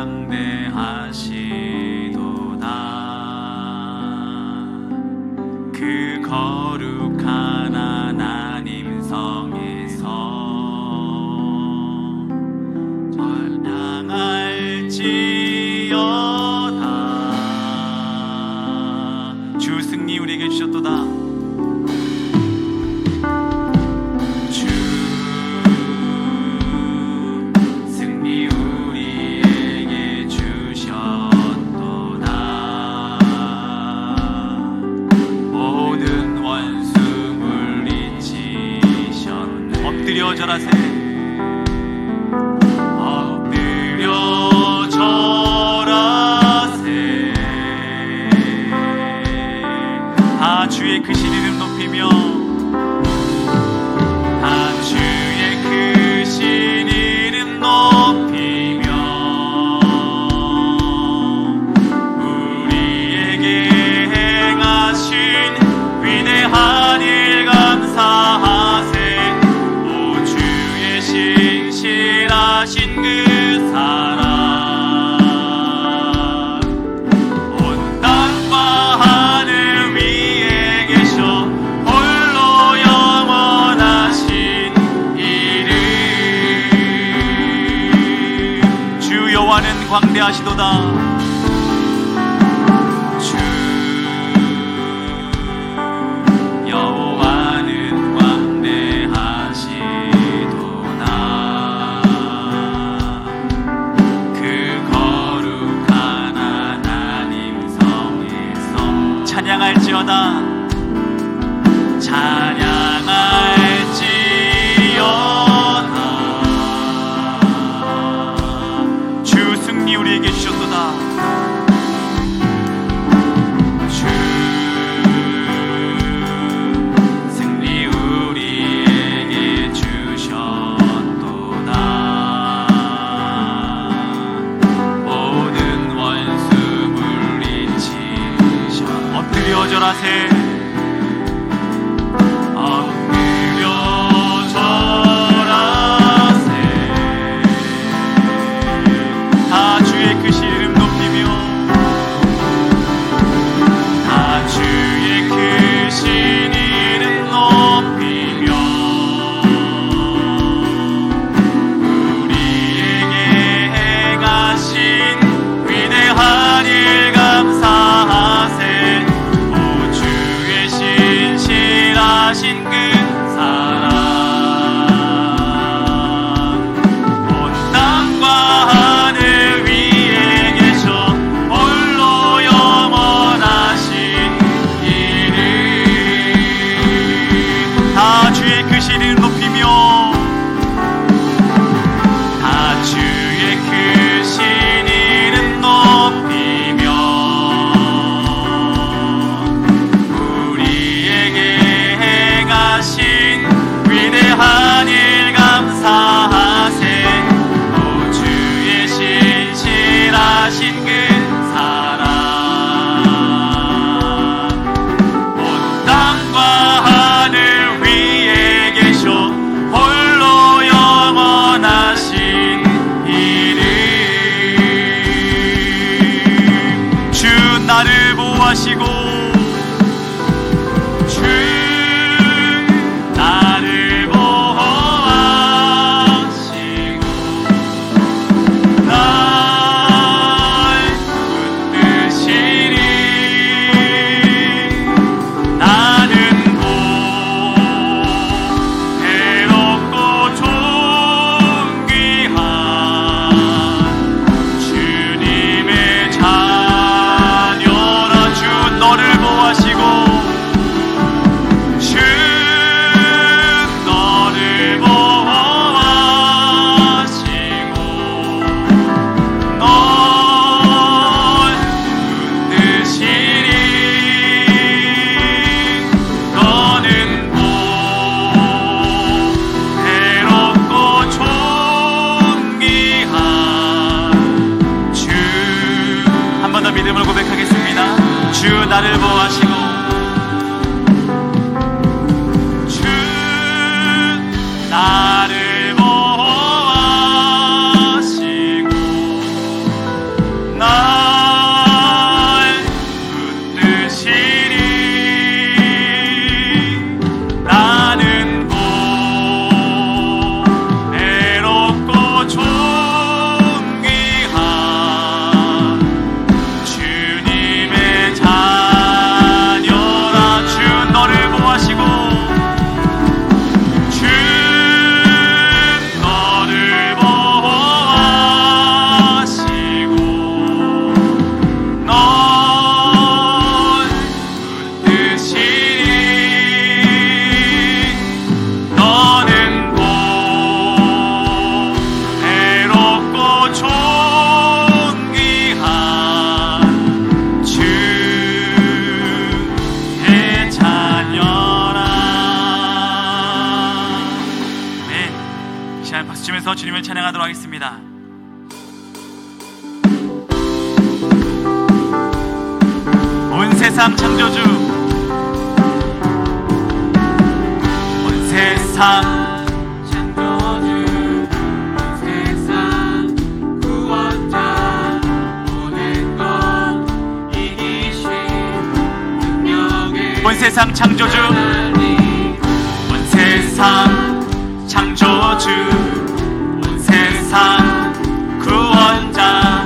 광대하시도다. 그 거룩한 하나님 성에서 찬양할지어다. 주 승리 우리에게 주셨도다. 엎드려 절하세. 엎드려 절하세. 다 주의 크신 이름 높이며, 다 주의 크신 이름 높이며 우리에게 행하신 위대한 일 감사하세. 신실하신 그 사랑 온 땅과 하늘 위에 계셔 홀로 영원하신 이름. 주 여호와는 광대하시도다. 찬양할지어다. 찬양할지어다. 주 승리 우리에게 주셨도다. 치면서 주님을 찬양하도록 하겠습니다. 온 세상 창조주, 온 세상 온 세상 창조주, 온 세상 창조주, 온 세상 구원자,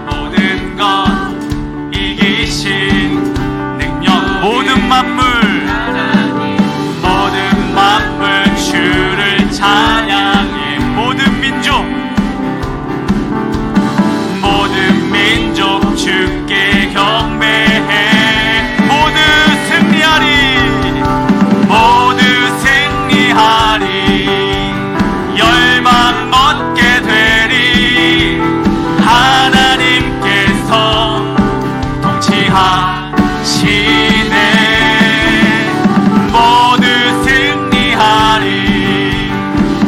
모든 것 이기신 능력, 모든 만물 주를 찬양해. 모든 민족 주께 경배해. 열방 얻게 되리. 하나님께서 통치하시네. 모두 승리하리.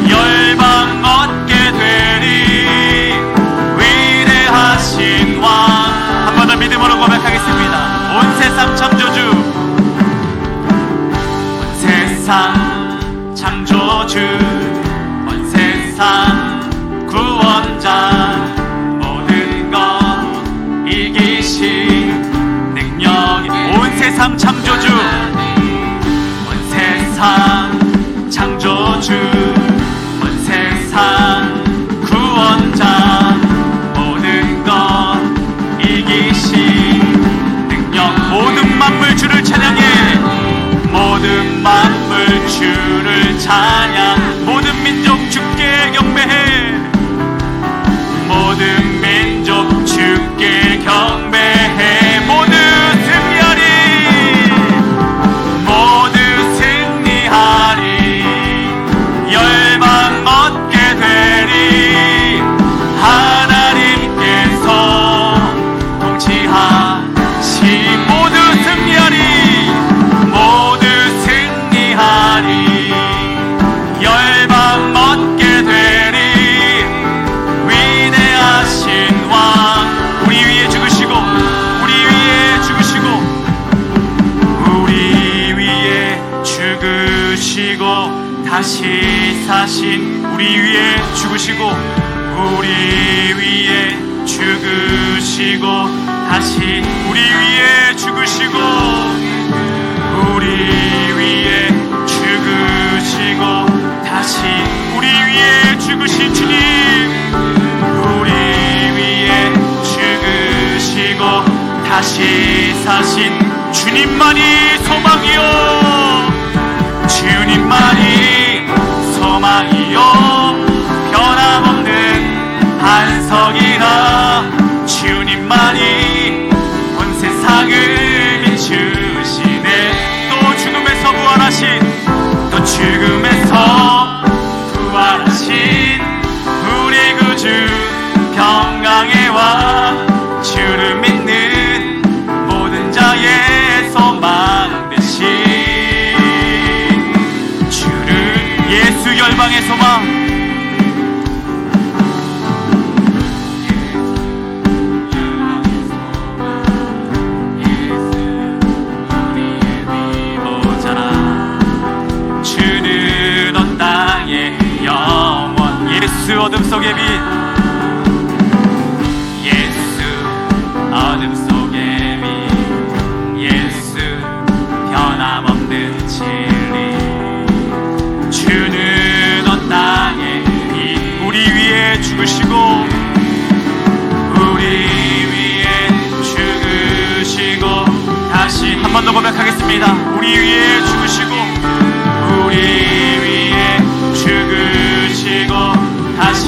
열방 얻게 되리. 위대하신 왕. 한 번 더 믿음으로 고백하겠습니다. 온 세상 창조주, 온 세상 창조주, 온 세상 구원자, 모든 것 이기신 능력이. 온 세상 창조주, 온 세상 창조주, 온 세상 구원자, 모든 것 이기신 능력, 모든 만물 주를 찬양해. 모든 만물 주를 찬양. 모든 민족 주께 경배해. 모든 민족 주께 경배해. 모두 승리하리. 모두 승리하리. 열방 얻게 되리. 하나님께서 통치하시. 모두 승리하리. 모두 승리하리. 열방 얻게 되리. 위대하신 왕, 우리 위에 죽으시고, 우리 위에 죽으시고, 우리 위에 죽으시고 다시 사신. 우리 위에 죽으시고, 우리 위에 죽으시고 다시. 우리 위에 죽으시고, 우리 위에 죽으시고 다시. 우리 위에 죽으신 주님, 우리 위에 죽으시고 다시 사신 주님만이 소망이요. 주님만이 소망이요. 변함없는 반석이라. 주님만이 온 세상을 비추시네. 또 죽음에서 부활하신, 또 죽음에서 부활하신 우리 구주 평강의 왕. 주를 믿는 모든 자의 소망 되신 주를. 예수 열방의 소망. 예수 어둠 속의 빛. 예수 어둠 속의 빛. 예수 변함없는 진리. 주는 온 땅의 빛. 우리 위에 죽으시고, 우리 위에 죽으시고 다시. 한 번 더 고백하겠습니다. 우리 위에 죽으시고, 우리 위에 죽으시고 다시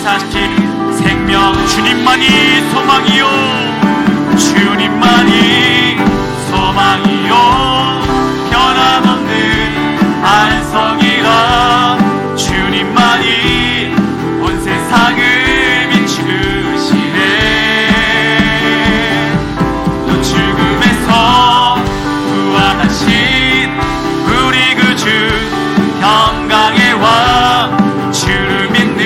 사신 생명. 주님만이 소망이요. 주님만이 소망이요. 변함없는 안성이라. 주님만이 온 세상을 비추시네. 또 죽음에서 부활하신 우리 그 주 평강의 왕. 주를 믿는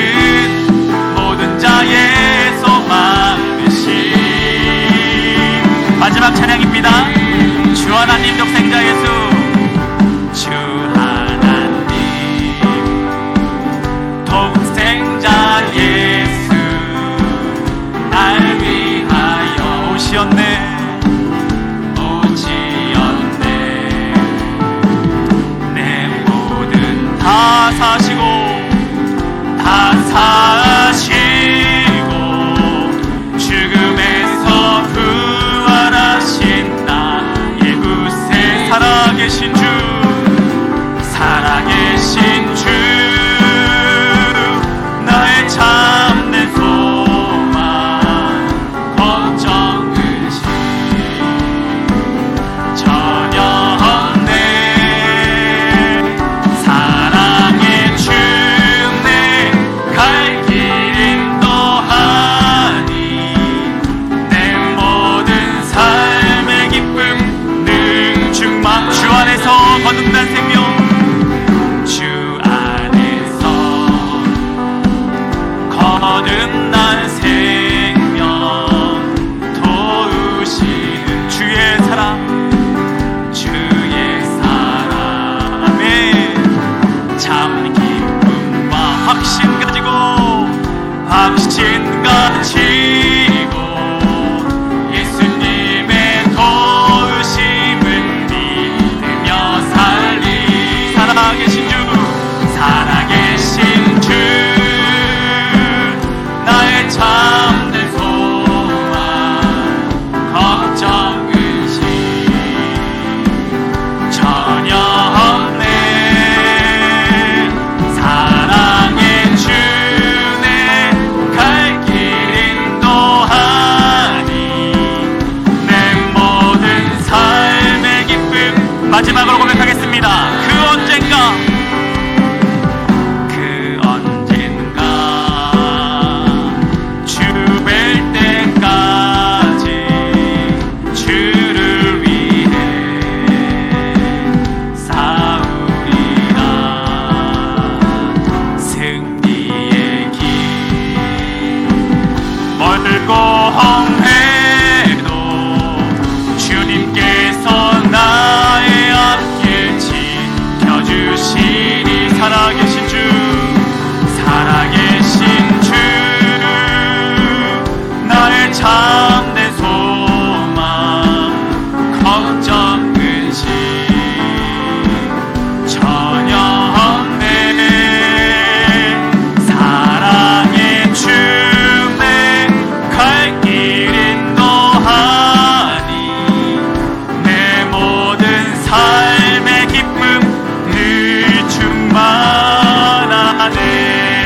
사시고 다 사시고 죽음에서 부활하신 나의 구세 살아계신 주 살아계신 주 나의 참된 소망 걱정 의심 전혀 없네 사랑의 주 내 갈 길 인도하니 내 모든 삶의 기쁨 늘 충만 주 안에서 거듭난 생명 거듭난 생명 도우시는 주의 사랑 아멘 참 기쁨과 확신 가지고 확신 가지고 예수님의 도우심을 믿으며 살리 살아계신 주 살아계신 주 나의 참된 소망 걱정 의심 전혀 없네 사랑의 주 내 갈 길 인도하니 내 모든 삶의 기쁨 마지막으로 고백하겠습니다. 그 언젠가 험해도 주님께서 나의 앞길 지켜주시니 살아계신 주 살아계신 주 나의 참된 소망 걱정 의심 전혀 없네 사랑의 주 갈 길 인도하니 내 모든 삶의 기쁨 늘 충만하네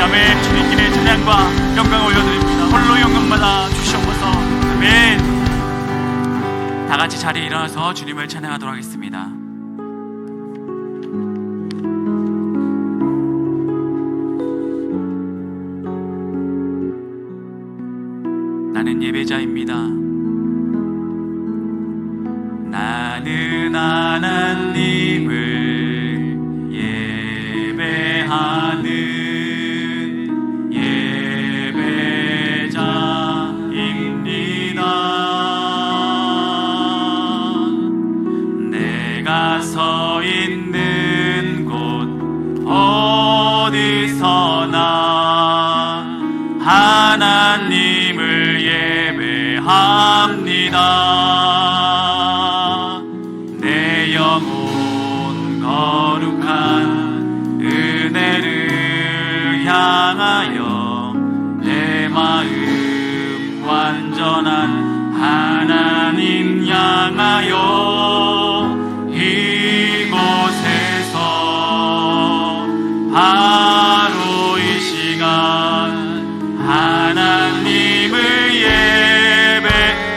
아멘 주님께 찬양과 영광을 올려드립니다. 홀로 영광받아 주시옵소서 아멘 다같이 자리에 일어나서 주님을 찬양하도록 하겠습니다. 나는 예배자입니다. 나는 하나님을 예배하는 예배자입니다. 내가 서 있는 곳 어디서나 하나님을 예배합니다. 내 영혼 거룩한 은혜를 향하여 내 마음 완전한 하나님 향하여 이곳에서 바로 이 시간 하나님을 예배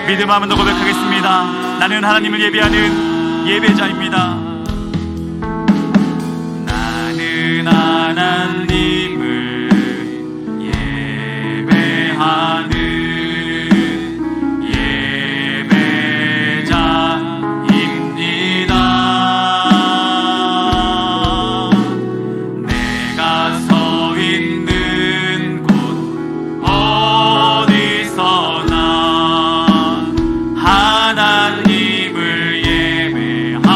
믿음 한번 더 고백하겠습니다. 나는 하나님을 예배하는 예배자입니다. 나는 하나님을 예배하는 예배자입니다. 내가 서 있는 곳 어디서나 하나님을 예배합니다.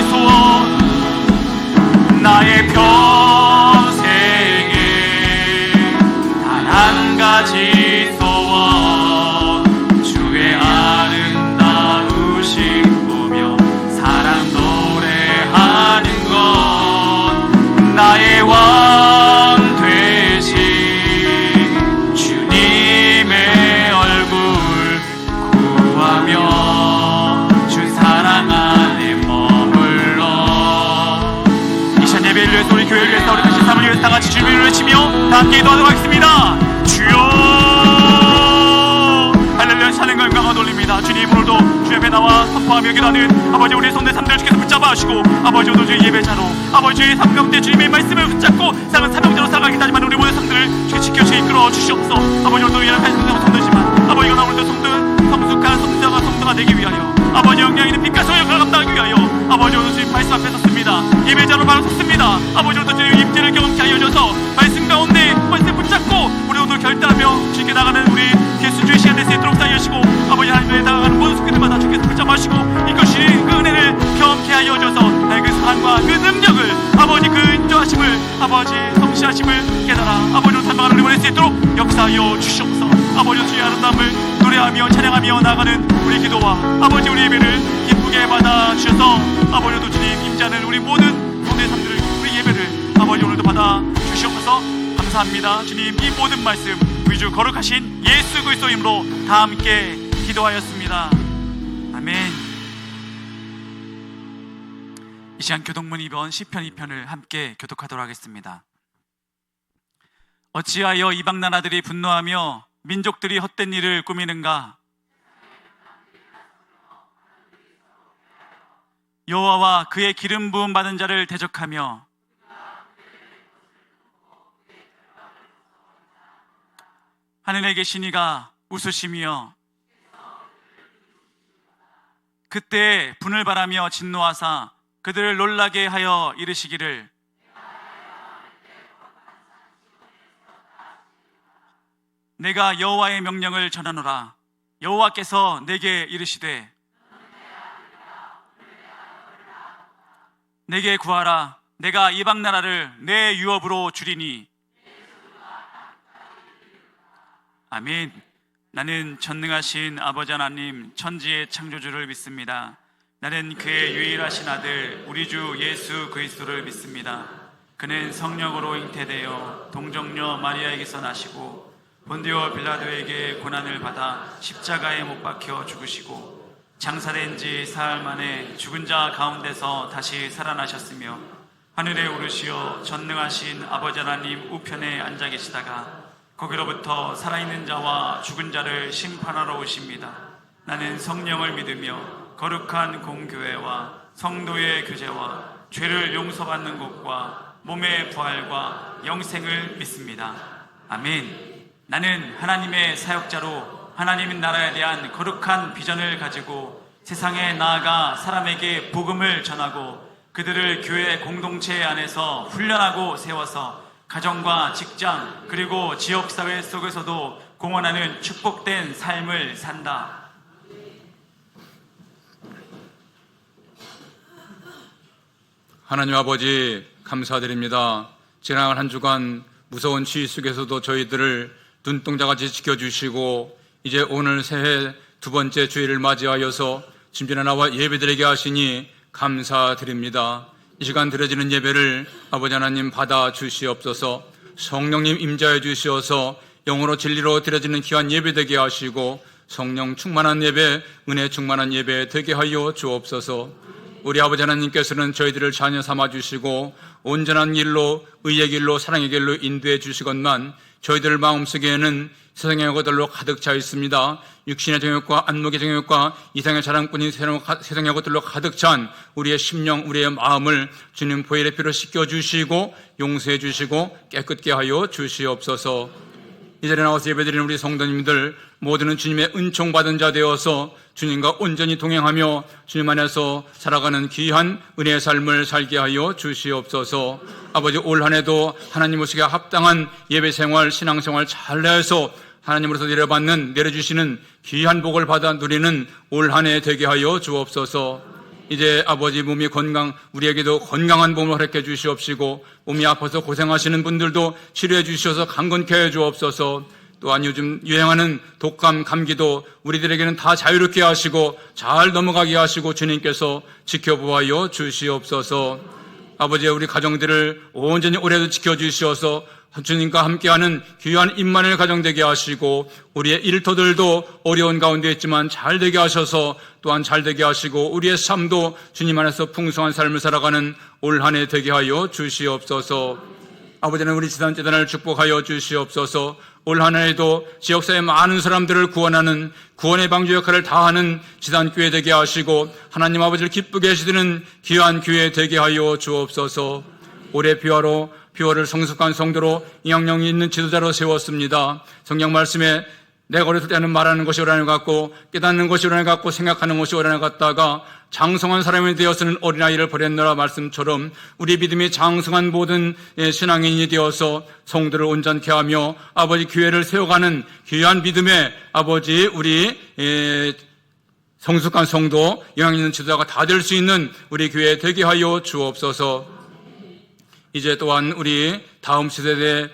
소원 나의 평생에 단 한 가지 소원 주의 아름다우신 보며 사랑 노래하는 것 나의 왕 되신 주님의 얼굴 구하며 주 사랑 안에 머물러 이 시간 예배를 위해서 우리 교회를 위해서 우리 다시 삶을 위해서 다같이 주님을 외치며 다 함께 기도하도록 하겠습니다. 주여 할렐루야 찬양과 영광을 돌립니다. 주님 오늘도 주 앞에 나와 선포하며 기도하는 아버지 우리의 손대 삶들을 주께서 붙잡아 주시고 아버지 오늘 주의 예배자로 아버지 주의 삶 가운데 주님의 말씀을 붙잡고 사랑은 사명자로 살아가겠다 하지만 우리 모든 삶들을 주께 지켜주시 이끌어 주시옵소서. 아버지 오늘도 이런 한성성을 손들지만 아버지 이건 오늘도 성숙한 성자가 되기 위하여 아버지 영향 있는 빛과 소용을 감당하기 위하여 아버지 오늘 주님 말씀 앞에 섰습니다. 예배자로 바로 섰습니다. 아버지 오늘도 주님 임재를 경험케 하여 주셔서 말씀 가운데 말씀 붙잡고 우리 오늘 결단하며 주님께 나가는 우리 예수주의 시간 될 수 있도록 사이하시고 아버지 하나님께 나아가는 모든 손길들마다 주께서 붙잡아주시고 이것이 그 은혜를 경험케 하여 주셔서 나의 그 사랑과 그 능력을 아버지 그 인도하심을 아버지 성실하심을 깨달아 아버지로 닮아가는 우리 보낼 수 있도록 역사하여 주시옵소서. 아버지 주의 아름다움을 노래하며 찬양하며 나아가는 우리 기도와 아버지 우리 예배를 기쁘게 받아주셔서 아버지도 주님 임자는 우리 모든 손의 삶들을 우리 예배를 아버지 오늘도 받아 주시옵소서. 감사합니다. 주님 이 모든 말씀 우리 주 거룩하신 예수 그리스도 이름으로 다 함께 기도하였습니다. 아멘. 이 시간 교독문 2번 시편 2편을 함께 교독하도록 하겠습니다. 어찌하여 이방 나라들이 분노하며 민족들이 헛된 일을 꾸미는가? 여호와와 그의 기름 부음 받은 자를 대적하며 하늘에 계신 이가 웃으시며 그때 분을 바라며 진노하사 그들을 놀라게 하여 이르시기를 내가 여호와의 명령을 전하노라. 여호와께서 내게 이르시되 내게 구하라. 내가 이방 나라를 내 유업으로 주리니. 아멘. 나는 전능하신 아버지 하나님 천지의 창조주를 믿습니다. 나는 그의 유일하신 아들 우리 주 예수 그리스도를 믿습니다. 그는 성령으로 잉태되어 동정녀 마리아에게서 나시고 본디오 빌라도에게 고난을 받아 십자가에 못 박혀 죽으시고 장사된 지 사흘 만에 죽은 자 가운데서 다시 살아나셨으며 하늘에 오르시어 전능하신 아버지 하나님 우편에 앉아 계시다가 거기로부터 살아있는 자와 죽은 자를 심판하러 오십니다. 나는 성령을 믿으며 거룩한 공교회와 성도의 교제와 죄를 용서받는 것과 몸의 부활과 영생을 믿습니다. 아멘. 나는 하나님의 사역자로 하나님 나라에 대한 거룩한 비전을 가지고 세상에 나아가 사람에게 복음을 전하고 그들을 교회 공동체 안에서 훈련하고 세워서 가정과 직장 그리고 지역사회 속에서도 공헌하는 축복된 삶을 산다. 하나님 아버지 감사드립니다. 지난 한 주간 무서운 추위 속에서도 저희들을 눈동자같이 지켜주시고 이제 오늘 새해 두 번째 주일을 맞이하여서 준비나 나와 예배드리게 하시니 감사드립니다. 이 시간 드려지는 예배를 아버지 하나님 받아 주시옵소서. 성령님 임자해 주시어서 영으로 진리로 드려지는 귀한 예배 되게 하시고 성령 충만한 예배, 은혜 충만한 예배 되게 하여 주옵소서. 우리 아버지 하나님께서는 저희들을 자녀 삼아 주시고 온전한 길로 의의 길로 사랑의 길로 인도해 주시건만 저희들 마음속에는 세상의 것들로 가득 차 있습니다. 육신의 정욕과 안목의 정욕과 이상의 자랑뿐인 세상의 것들로 가득 찬 우리의 심령, 우리의 마음을 주님 보혈의 피로 씻겨주시고 용서해 주시고 깨끗게 하여 주시옵소서. 이 자리에 나와서 예배드리는 우리 성도님들 모두는 주님의 은총 받은 자 되어서 주님과 온전히 동행하며 주님 안에서 살아가는 귀한 은혜의 삶을 살게 하여 주시옵소서. 아버지 올 한 해도 하나님 모시기에 합당한 예배생활, 신앙생활 잘 해서 하나님으로서 내려주시는 귀한 복을 받아 누리는 올 한 해 되게 하여 주옵소서. 이제 아버지 몸이 우리에게도 건강한 몸을 허락해 주시옵시고, 몸이 아파서 고생하시는 분들도 치료해 주셔서 강건케 해 주옵소서. 또한 요즘 유행하는 독감, 감기도 우리들에게는 다 자유롭게 하시고 잘 넘어가게 하시고 주님께서 지켜보아요 주시옵소서. 아버지, 우리 가정들을 온전히 올해도 지켜주시어서 주님과 함께하는 귀한 임마누엘 가정 되게 하시고, 우리의 일터들도 어려운 가운데 있지만 잘 되게 하셔서 또한 잘 되게 하시고, 우리의 삶도 주님 안에서 풍성한 삶을 살아가는 올 한 해 되게 하여 주시옵소서. 아버지는 우리 지산재단을 축복하여 주시옵소서. 올 한 해에도 지역사회 많은 사람들을 구원하는 구원의 방주 역할을 다하는 지산교회 되게 하시고, 하나님 아버지를 기쁘게 해주시는 귀한 교회 되게 하여 주옵소서. 올해 비화를 성숙한 성도로 영향력이 있는 지도자로 세웠습니다. 성경 말씀에 내가 어렸을 때는 말하는 것이 옳아는 것 같고 깨닫는 것이 옳아는 것 같고 생각하는 것이 옳아는 것 같다가 장성한 사람이 되어서는 어린아이를 버렸노라 말씀처럼, 우리 믿음이 장성한 모든 신앙인이 되어서 성도를 온전케 하며 아버지 교회를 세워가는 귀한 믿음의 아버지 우리 성숙한 성도, 영향 있는 지도자가 다 될 수 있는 우리 교회 되게 하여 주옵소서. 이제 또한 우리 다음 시대의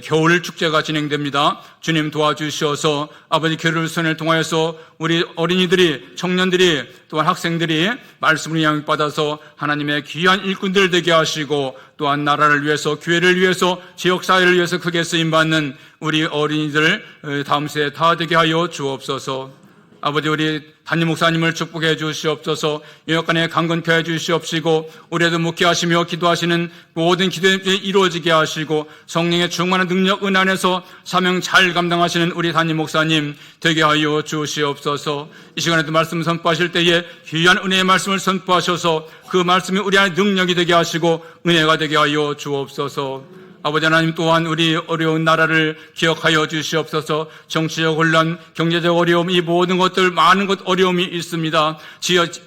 겨울 축제가 진행됩니다. 주님 도와주시어서 아버지 교회를 선을 통하여서 우리 어린이들이, 청년들이, 또한 학생들이 말씀을 영향받아서 하나님의 귀한 일꾼들 되게 하시고, 또한 나라를 위해서, 교회를 위해서, 지역사회를 위해서 크게 쓰임받는 우리 어린이들 다음 세대 다 되게 하여 주옵소서. 아버지, 우리 담임 목사님을 축복해 주시옵소서. 영역간에 강건케 해 주시옵시고, 올해도 묵회하시며 기도하시는 모든 기도에 이루어지게 하시고, 성령의 충만한 능력 은 안에서 사명 잘 감당하시는 우리 담임 목사님 되게 하여 주시옵소서. 이 시간에도 말씀 선포하실 때에 귀한 은혜의 말씀을 선포하셔서 그 말씀이 우리 안에 능력이 되게 하시고 은혜가 되게 하여 주옵소서. 아버지 하나님, 또한 우리 어려운 나라를 기억하여 주시옵소서. 정치적 혼란, 경제적 어려움, 이 모든 것들, 많은 것 어려움이 있습니다.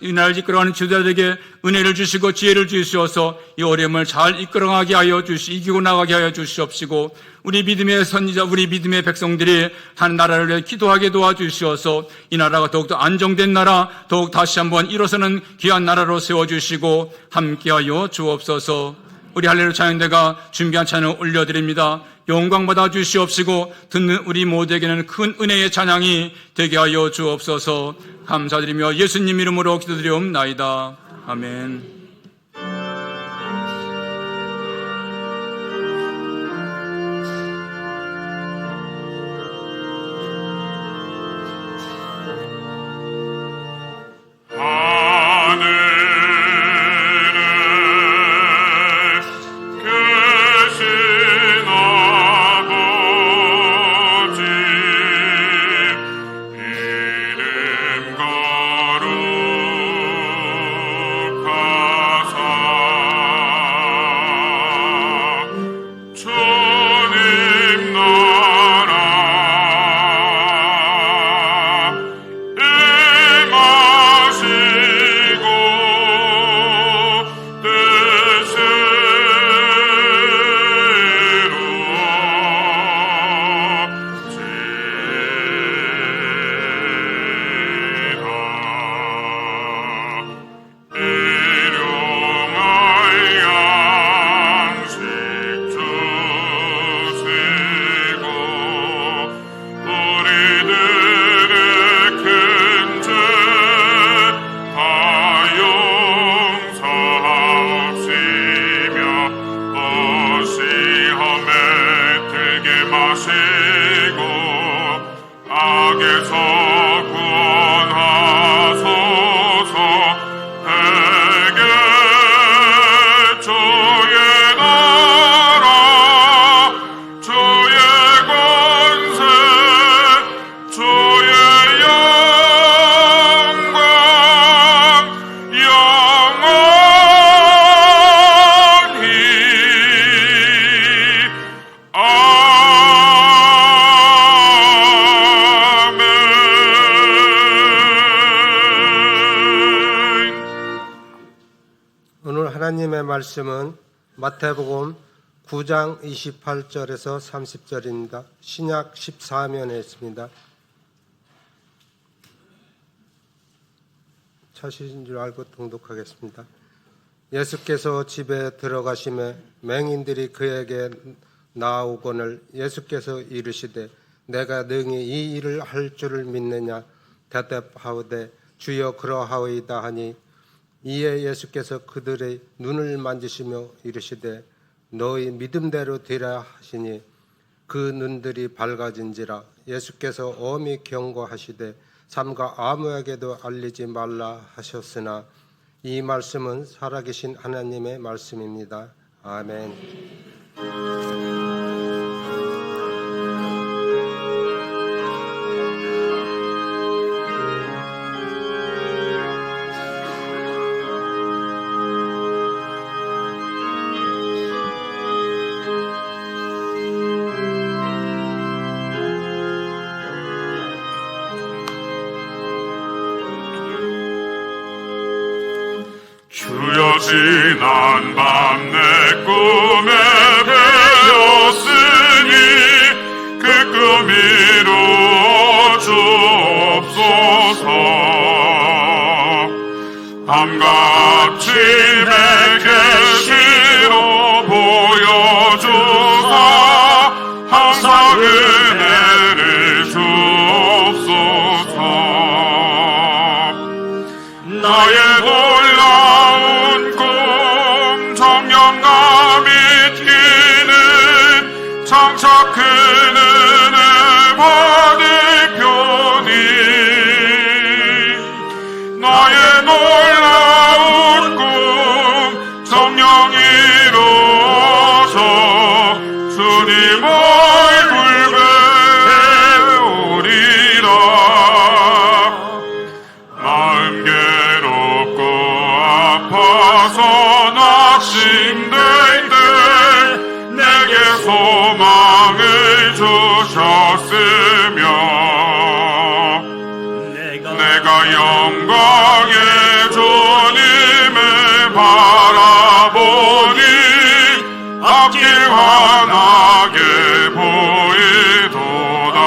이 나라를 이끌어가는 지도자들에게 은혜를 주시고 지혜를 주시어서 이 어려움을 잘 이끌어가게 하여 이기고 나가게 하여 주시옵시고, 우리 믿음의 선지자, 우리 믿음의 백성들이 한 나라를 위해 기도하게 도와주시어서 이 나라가 더욱더 안정된 나라, 더욱 다시 한번 일어서는 귀한 나라로 세워주시고 함께하여 주옵소서. 우리 할렐루야 찬양대가 준비한 찬양을 올려드립니다. 영광 받아 주시옵시고 듣는 우리 모두에게는 큰 은혜의 찬양이 되게 하여 주옵소서. 감사드리며 예수님 이름으로 기도드리옵나이다. 아멘. 하나님의 말씀은 마태복음 9장 28절에서 30절입니다. 신약 14면에 있습니다. 사실인 줄 알고 통독하겠습니다. 예수께서 집에 들어가심에 맹인들이 그에게 나아오거늘 예수께서 이르시되 내가 능히 이 일을 할 줄을 믿느냐 대답하오되 주여 그러하오이다 하니 이에 예수께서 그들의 눈을 만지시며 이르시되 너희 믿음대로 되라 하시니 그 눈들이 밝아진지라. 예수께서 엄히 경고하시되 삼가 아무에게도 알리지 말라 하셨으나 이 말씀은 살아계신 하나님의 말씀입니다. 아멘. 주여 지난 밤 내 꿈에 배었으니 그 꿈 이루어 주옵소서. 밤같이 내 계시로 보여주사 항상 은혜를 주옵소서. 나의 놀라운 꿈 정령감 있기는 장차 그 은혜 받을 편이 나의 놀라운 꿈 정령 이루어져 주님 얼굴 배우리라. 마음 괴롭고 아파서 낙심될 때 내게 소망을 주셨으며 내가 영광의 주님을 바라보니 앞길 환하게 보이도다.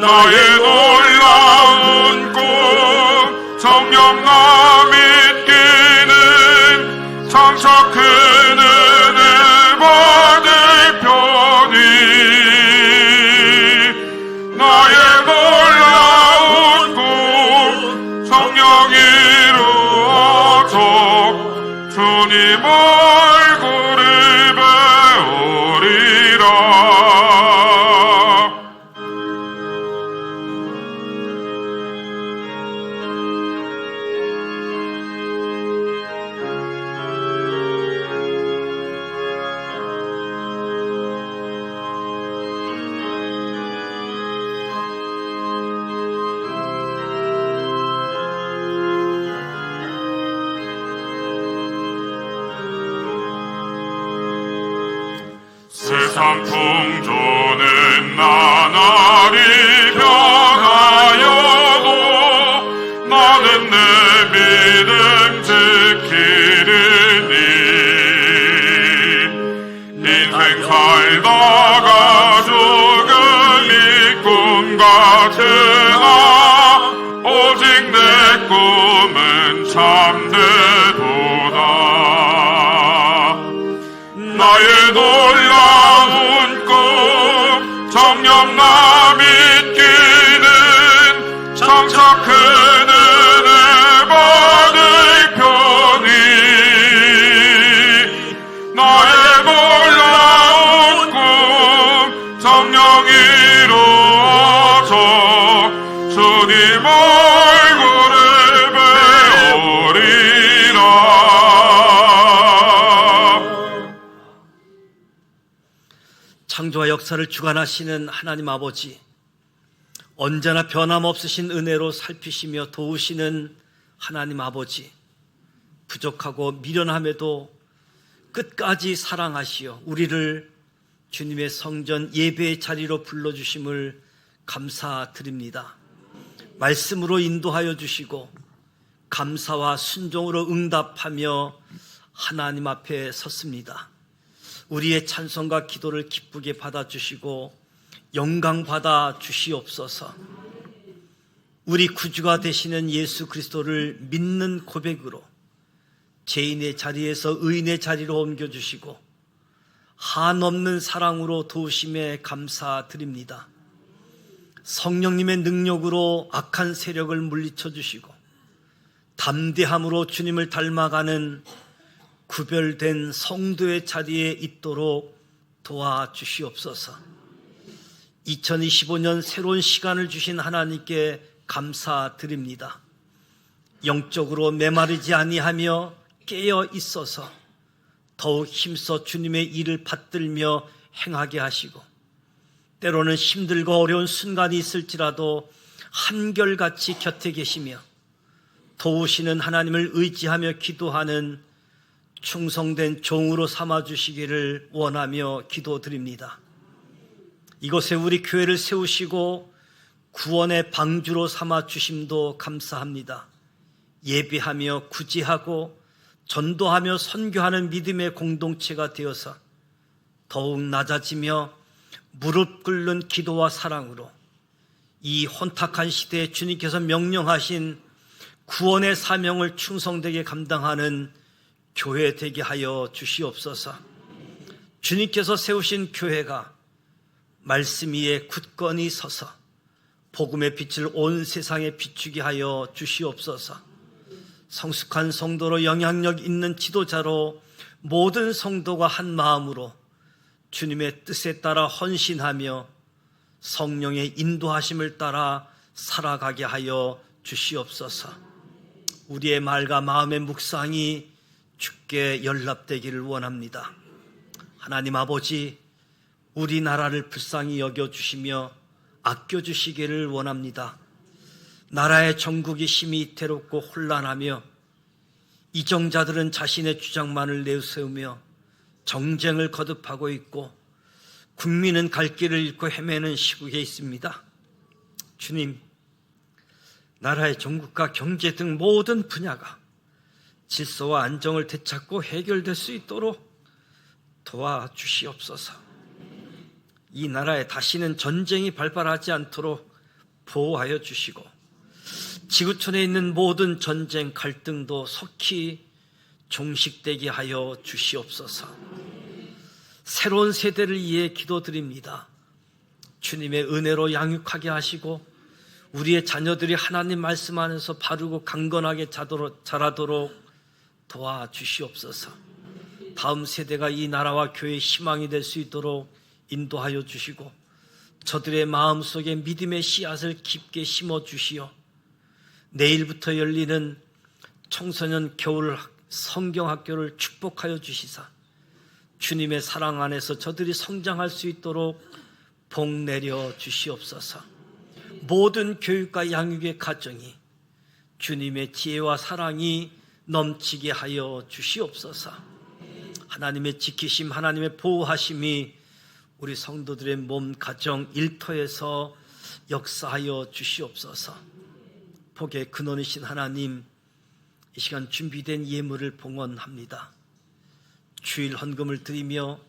나의 놀라운 꿈 정령감 있기는 장차 큰 은혜 받을 편이 나의 놀라운 꿈 정령 이루어져 주님 얼굴을 배우리라. 세상 풍조는 나날이 변하여도 나는 내 믿음 지키리니. 인생 살다가 죽을 이 꿈 같으나 오직 내 꿈은 참되도다. 나의 놀라운 꿈 정령감 있기는 장차 큰 은혜 받을 편이 나의 놀라운 꿈 정령 이루어져 주님 얼굴을 배우리라. 창조와 역사를 주관하시는 하나님 아버지, 언제나 변함없으신 은혜로 살피시며 도우시는 하나님 아버지, 부족하고 미련함에도 끝까지 사랑하시어 우리를 주님의 성전 예배의 자리로 불러주심을 감사드립니다. 말씀으로 인도하여 주시고 감사와 순종으로 응답하며 하나님 앞에 섰습니다. 우리의 찬송과 기도를 기쁘게 받아주시고 영광 받아 주시옵소서. 우리 구주가 되시는 예수 그리스도를 믿는 고백으로 죄인의 자리에서 의인의 자리로 옮겨주시고 한없는 사랑으로 도우심에 감사드립니다. 성령님의 능력으로 악한 세력을 물리쳐 주시고 담대함으로 주님을 닮아가는 구별된 성도의 자리에 있도록 도와주시옵소서. 2025년 새로운 시간을 주신 하나님께 감사드립니다. 영적으로 메마르지 아니하며 깨어 있어서 더욱 힘써 주님의 일을 받들며 행하게 하시고, 때로는 힘들고 어려운 순간이 있을지라도 한결같이 곁에 계시며 도우시는 하나님을 의지하며 기도하는 충성된 종으로 삼아주시기를 원하며 기도드립니다. 이곳에 우리 교회를 세우시고 구원의 방주로 삼아주심도 감사합니다. 예배하며 구제하고 전도하며 선교하는 믿음의 공동체가 되어서 더욱 낮아지며 무릎 꿇는 기도와 사랑으로 이 혼탁한 시대에 주님께서 명령하신 구원의 사명을 충성되게 감당하는 교회 되게 하여 주시옵소서. 주님께서 세우신 교회가 말씀 위에 굳건히 서서 복음의 빛을 온 세상에 비추게 하여 주시옵소서. 성숙한 성도로 영향력 있는 지도자로 모든 성도가 한 마음으로 주님의 뜻에 따라 헌신하며 성령의 인도하심을 따라 살아가게 하여 주시옵소서. 우리의 말과 마음의 묵상이 주께 연락되기를 원합니다. 하나님 아버지, 우리나라를 불쌍히 여겨주시며 아껴주시기를 원합니다. 나라의 정국이 심히 이태롭고 혼란하며 이정자들은 자신의 주장만을 내세우며 정쟁을 거듭하고 있고 국민은 갈 길을 잃고 헤매는 시국에 있습니다. 주님, 나라의 정국과 경제 등 모든 분야가 질서와 안정을 되찾고 해결될 수 있도록 도와주시옵소서. 이 나라에 다시는 전쟁이 발발하지 않도록 보호하여 주시고 지구촌에 있는 모든 전쟁 갈등도 속히 종식되게 하여 주시옵소서. 새로운 세대를 위해 기도드립니다. 주님의 은혜로 양육하게 하시고 우리의 자녀들이 하나님 말씀 안에서 바르고 강건하게 자라도록 도와주시옵소서. 다음 세대가 이 나라와 교회의 희망이 될 수 있도록 인도하여 주시고 저들의 마음속에 믿음의 씨앗을 깊게 심어주시어 내일부터 열리는 청소년 겨울 성경학교를 축복하여 주시사 주님의 사랑 안에서 저들이 성장할 수 있도록 복 내려 주시옵소서. 모든 교육과 양육의 가정이 주님의 지혜와 사랑이 넘치게 하여 주시옵소서. 하나님의 지키심, 하나님의 보호하심이 우리 성도들의 몸, 가정, 일터에서 역사하여 주시옵소서. 복의 근원이신 하나님, 이 시간 준비된 예물을 봉헌합니다. 주일 헌금을 드리며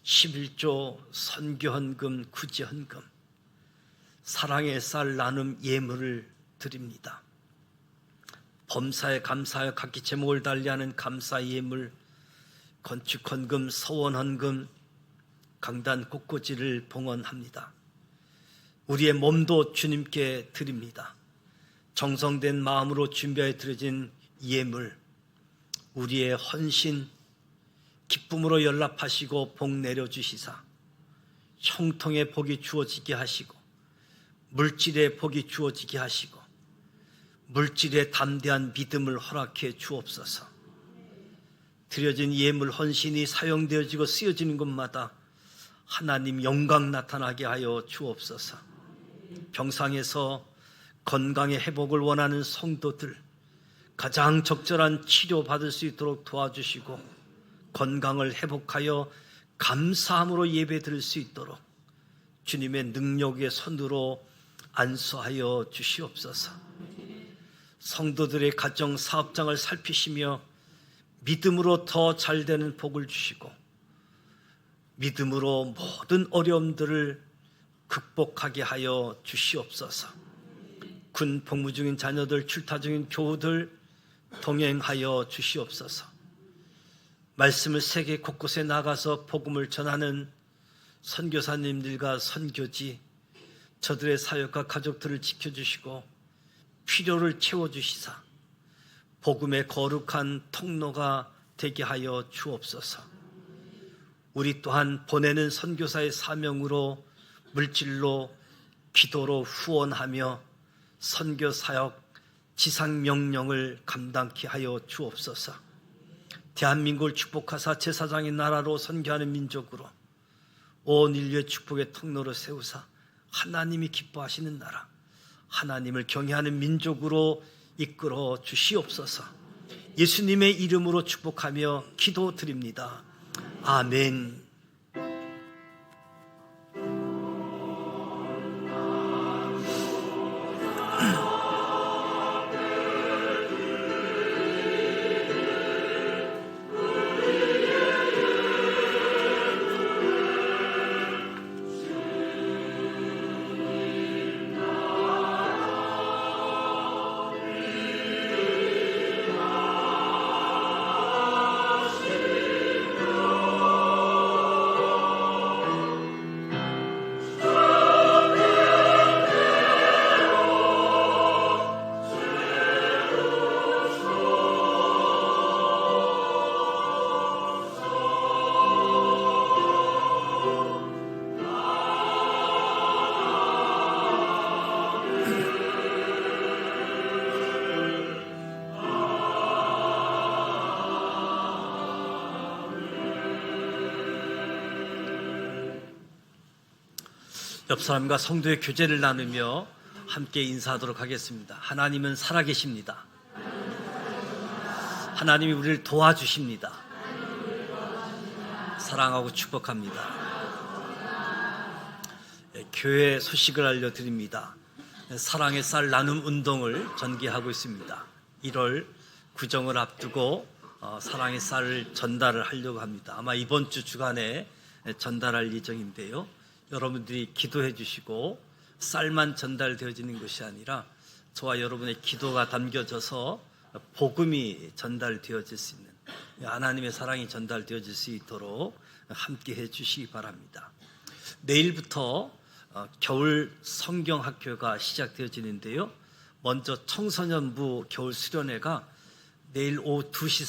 11조 선교헌금, 구제헌금, 사랑의 쌀 나눔 예물을 드립니다. 범사에 감사하여 각기 제목을 달리하는 감사 예물, 건축헌금, 서원헌금, 강단 곳곳이를 봉헌합니다. 우리의 몸도 주님께 드립니다. 정성된 마음으로 준비하여 드려진 예물, 우리의 헌신, 기쁨으로 연락하시고 복 내려주시사 형통의 복이 주어지게 하시고 물질의 복이 주어지게 하시고 물질의 담대한 믿음을 허락해 주옵소서. 드려진 예물 헌신이 사용되어지고 쓰여지는 곳마다 하나님 영광 나타나게 하여 주옵소서. 병상에서 건강의 회복을 원하는 성도들 가장 적절한 치료 받을 수 있도록 도와주시고 건강을 회복하여 감사함으로 예배 드릴 수 있도록 주님의 능력의 손으로 안수하여 주시옵소서. 성도들의 가정 사업장을 살피시며 믿음으로 더 잘되는 복을 주시고 믿음으로 모든 어려움들을 극복하게 하여 주시옵소서. 군 복무 중인 자녀들, 출타 중인 교우들 동행하여 주시옵소서. 말씀을 세계 곳곳에 나가서 복음을 전하는 선교사님들과 선교지, 저들의 사역과 가족들을 지켜주시고 필요를 채워주시사 복음의 거룩한 통로가 되게 하여 주옵소서. 우리 또한 보내는 선교사의 사명으로 물질로, 기도로 후원하며 선교 사역, 지상 명령을 감당케 하여 주옵소서. 대한민국을 축복하사 제사장의 나라로 선교하는 민족으로 온 인류의 축복의 통로로 세우사 하나님이 기뻐하시는 나라, 하나님을 경외하는 민족으로 이끌어 주시옵소서. 예수님의 이름으로 축복하며 기도드립니다. 아멘. 옆 사람과 성도의 교제를 나누며 함께 인사하도록 하겠습니다. 하나님은 살아계십니다. 하나님이 우리를 도와주십니다. 사랑하고 축복합니다. 교회 소식을 알려드립니다. 사랑의 쌀 나눔 운동을 전개하고 있습니다. 1월 구정을 앞두고 사랑의 쌀을 전달을 하려고 합니다. 아마 이번 주 주간에 전달할 예정인데요. 여러분들이 기도해 주시고 쌀만 전달되어지는 것이 아니라 저와 여러분의 기도가 담겨져서 복음이 전달되어질 수 있는, 하나님의 사랑이 전달되어질 수 있도록 함께 해 주시기 바랍니다. 내일부터 겨울 성경학교가 시작되어지는데요. 먼저 청소년부 겨울 수련회가 내일 오후 2시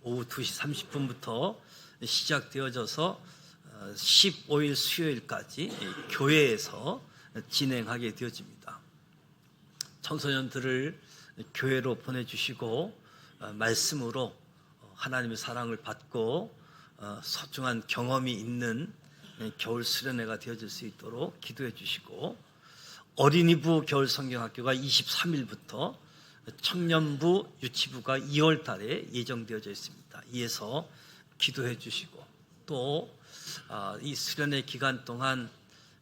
30분부터 시작되어져서 15일 수요일까지 교회에서 진행하게 되어집니다. 청소년들을 교회로 보내주시고 말씀으로 하나님의 사랑을 받고 소중한 경험이 있는 겨울 수련회가 되어질 수 있도록 기도해 주시고, 어린이부 겨울 성경학교가 23일부터, 청년부 유치부가 2월 달에 예정되어져 있습니다. 이에서 기도해 주시고, 또 이 수련회 기간 동안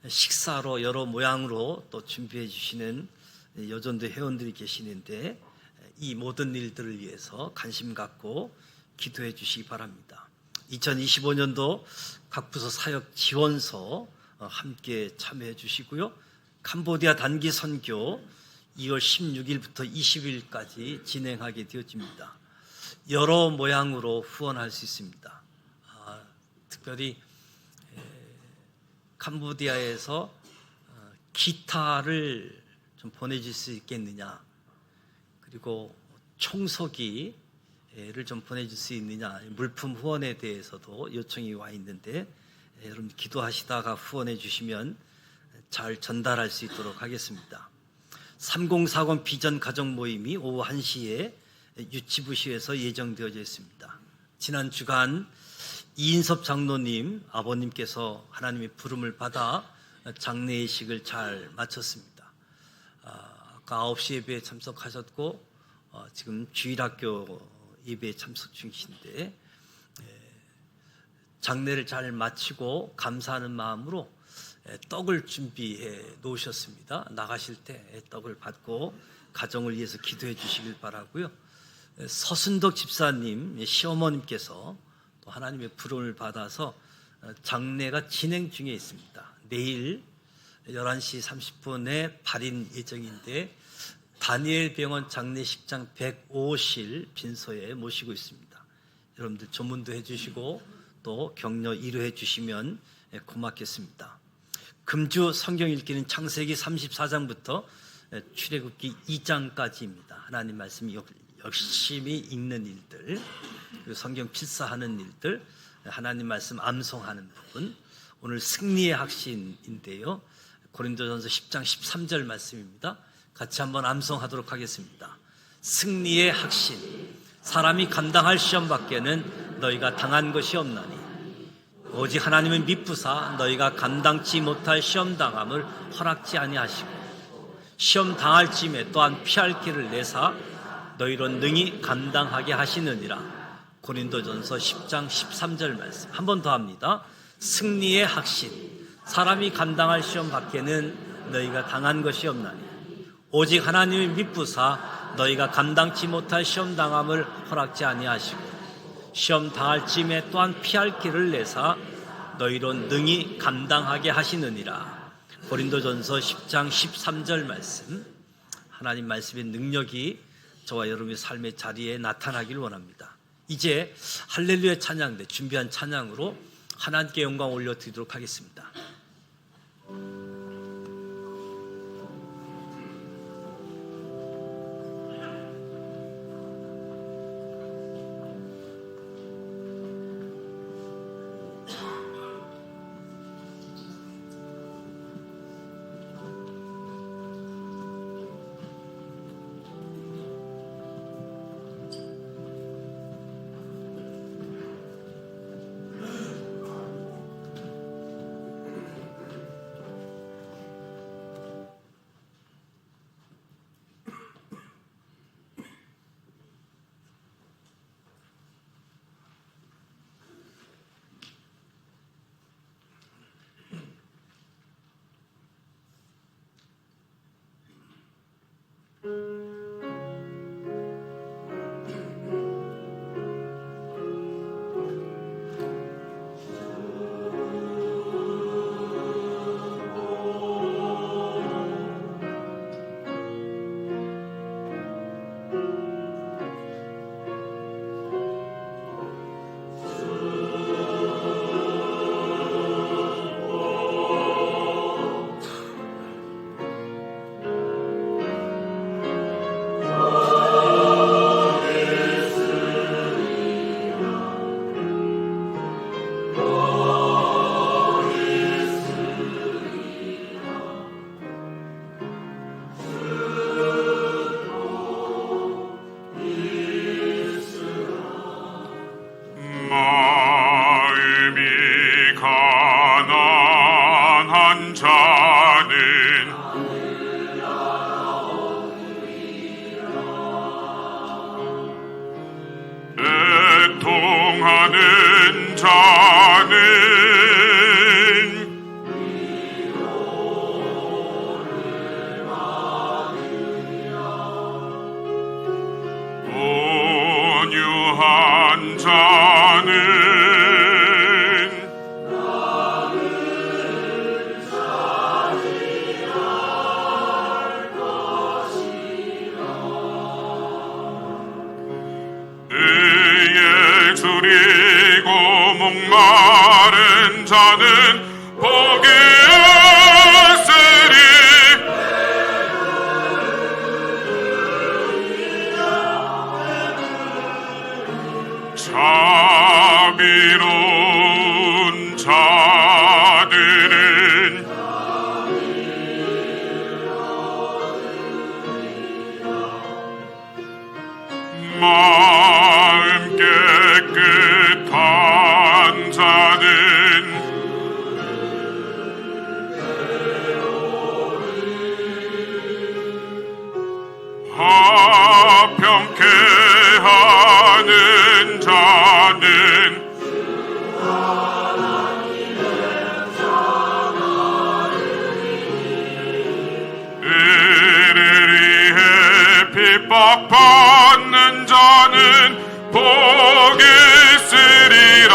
식사로 여러 모양으로 또 준비해 주시는 여전도 회원들이 계시는데 이 모든 일들을 위해서 관심 갖고 기도해 주시기 바랍니다. 2025년도 각 부서 사역 지원서 함께 참여해 주시고요. 캄보디아 단기 선교 2월 16일부터 20일까지 진행하게 되어집니다. 여러 모양으로 후원할 수 있습니다. 특별히 캄보디아에서 기타를 좀 보내줄 수 있겠느냐, 그리고 청소기를 좀 보내줄 수 있느냐, 물품 후원에 대해서도 요청이 와 있는데 여러분 기도하시다가 후원해 주시면 잘 전달할 수 있도록 하겠습니다. 3040 비전 가정 모임이 오후 1시에 유치부시에서 예정되어져 있습니다. 지난 주간 이인섭 장로님 아버님께서 하나님의 부름을 받아 장례식을 잘 마쳤습니다. 아까 9시 예배에 참석하셨고 지금 주일학교 예배에 참석 중이신데 장례를 잘 마치고 감사하는 마음으로 떡을 준비해 놓으셨습니다. 나가실 때 떡을 받고 가정을 위해서 기도해 주시길 바라고요. 서순덕 집사님 시어머님께서 또 하나님의 부름을 받아서 장례가 진행 중에 있습니다. 내일 11시 30분에 발인 예정인데 다니엘 병원 장례식장 105실 빈소에 모시고 있습니다. 여러분들 조문도 해주시고 또 격려 위로해 주시면 고맙겠습니다. 금주 성경 읽기는 창세기 34장부터 출애굽기 2장까지입니다. 하나님 말씀 열심히 읽는 일들, 그리고 성경 필사하는 일들, 하나님 말씀 암송하는 부분. 오늘 승리의 확신인데요, 고린도전서 10장 13절 말씀입니다. 같이 한번 암송하도록 하겠습니다. 승리의 확신, 사람이 감당할 시험 밖에는 너희가 당한 것이 없나니 오직 하나님은 미쁘사 너희가 감당치 못할 시험 당함을 허락지 아니하시고 시험 당할 쯤에 또한 피할 길을 내사 너희로 능히 감당하게 하시느니라. 고린도전서 10장 13절 말씀 한 번 더 합니다. 승리의 확신, 사람이 감당할 시험 밖에는 너희가 당한 것이 없나니 오직 하나님이 미쁘사 너희가 감당치 못할 시험 당함을 허락지 아니하시고 시험 당할 쯤에 또한 피할 길을 내사 너희로 능히 감당하게 하시느니라. 고린도전서 10장 13절 말씀, 하나님 말씀의 능력이 저와 여러분의 삶의 자리에 나타나길 원합니다. 이제 할렐루야 찬양대 준비한 찬양으로 하나님께 영광 올려드리도록 하겠습니다. 마음이 가난한 자는 애통하는 자는 온유한 자는 의에 줄이고 목마른 자는 복이 있으리. 자비로운 자들은 마음 깨끗한 자는 화평케 하는 자는 의를 위해 핍박받는 자는 복이 있으리라.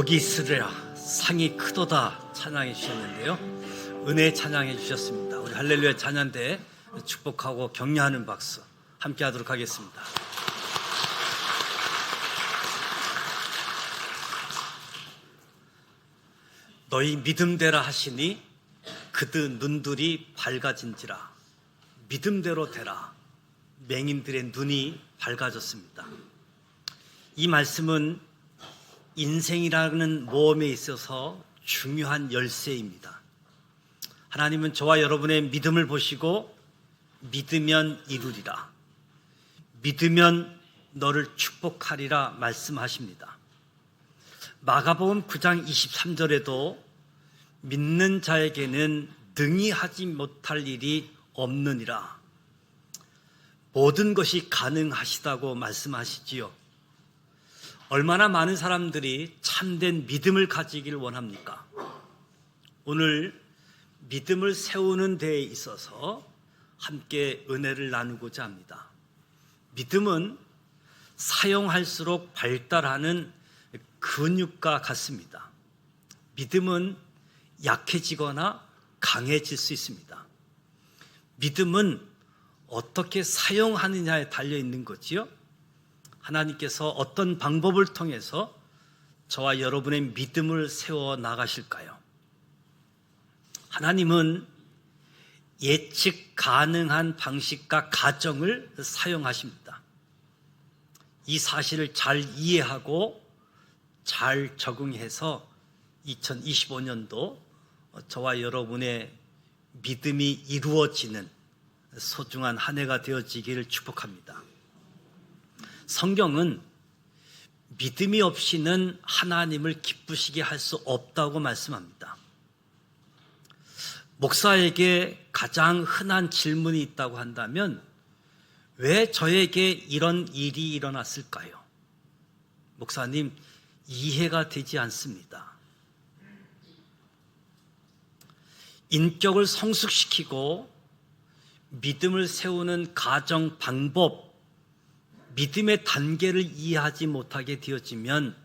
복이 있으리라 상이 크도다 찬양해 주셨는데요. 은혜 찬양해 주셨습니다. 우리 할렐루야 찬양대 축복하고 격려하는 박수 함께 하도록 하겠습니다. 너희 믿음대라 하시니 그들 눈들이 밝아진지라. 믿음대로 되라. 맹인들의 눈이 밝아졌습니다. 이 말씀은 인생이라는 모험에 있어서 중요한 열쇠입니다. 하나님은 저와 여러분의 믿음을 보시고 믿으면 이루리라, 믿으면 너를 축복하리라 말씀하십니다. 마가복음 9장 23절에도 믿는 자에게는 능히 하지 못할 일이 없느니라, 모든 것이 가능하시다고 말씀하시지요. 얼마나 많은 사람들이 참된 믿음을 가지기를 원합니까? 오늘 믿음을 세우는 데에 있어서 함께 은혜를 나누고자 합니다. 믿음은 사용할수록 발달하는 근육과 같습니다. 믿음은 약해지거나 강해질 수 있습니다. 믿음은 어떻게 사용하느냐에 달려 있는 거지요. 하나님께서 어떤 방법을 통해서 저와 여러분의 믿음을 세워 나가실까요? 하나님은 예측 가능한 방식과 가정을 사용하십니다. 이 사실을 잘 이해하고 잘 적응해서 2025년도 저와 여러분의 믿음이 이루어지는 소중한 한 해가 되어지기를 축복합니다. 성경은 믿음이 없이는 하나님을 기쁘시게 할 수 없다고 말씀합니다. 목사에게 가장 흔한 질문이 있다고 한다면 왜 저에게 이런 일이 일어났을까요? 목사님, 이해가 되지 않습니다. 인격을 성숙시키고 믿음을 세우는 가정 방법, 믿음의 단계를 이해하지 못하게 되어지면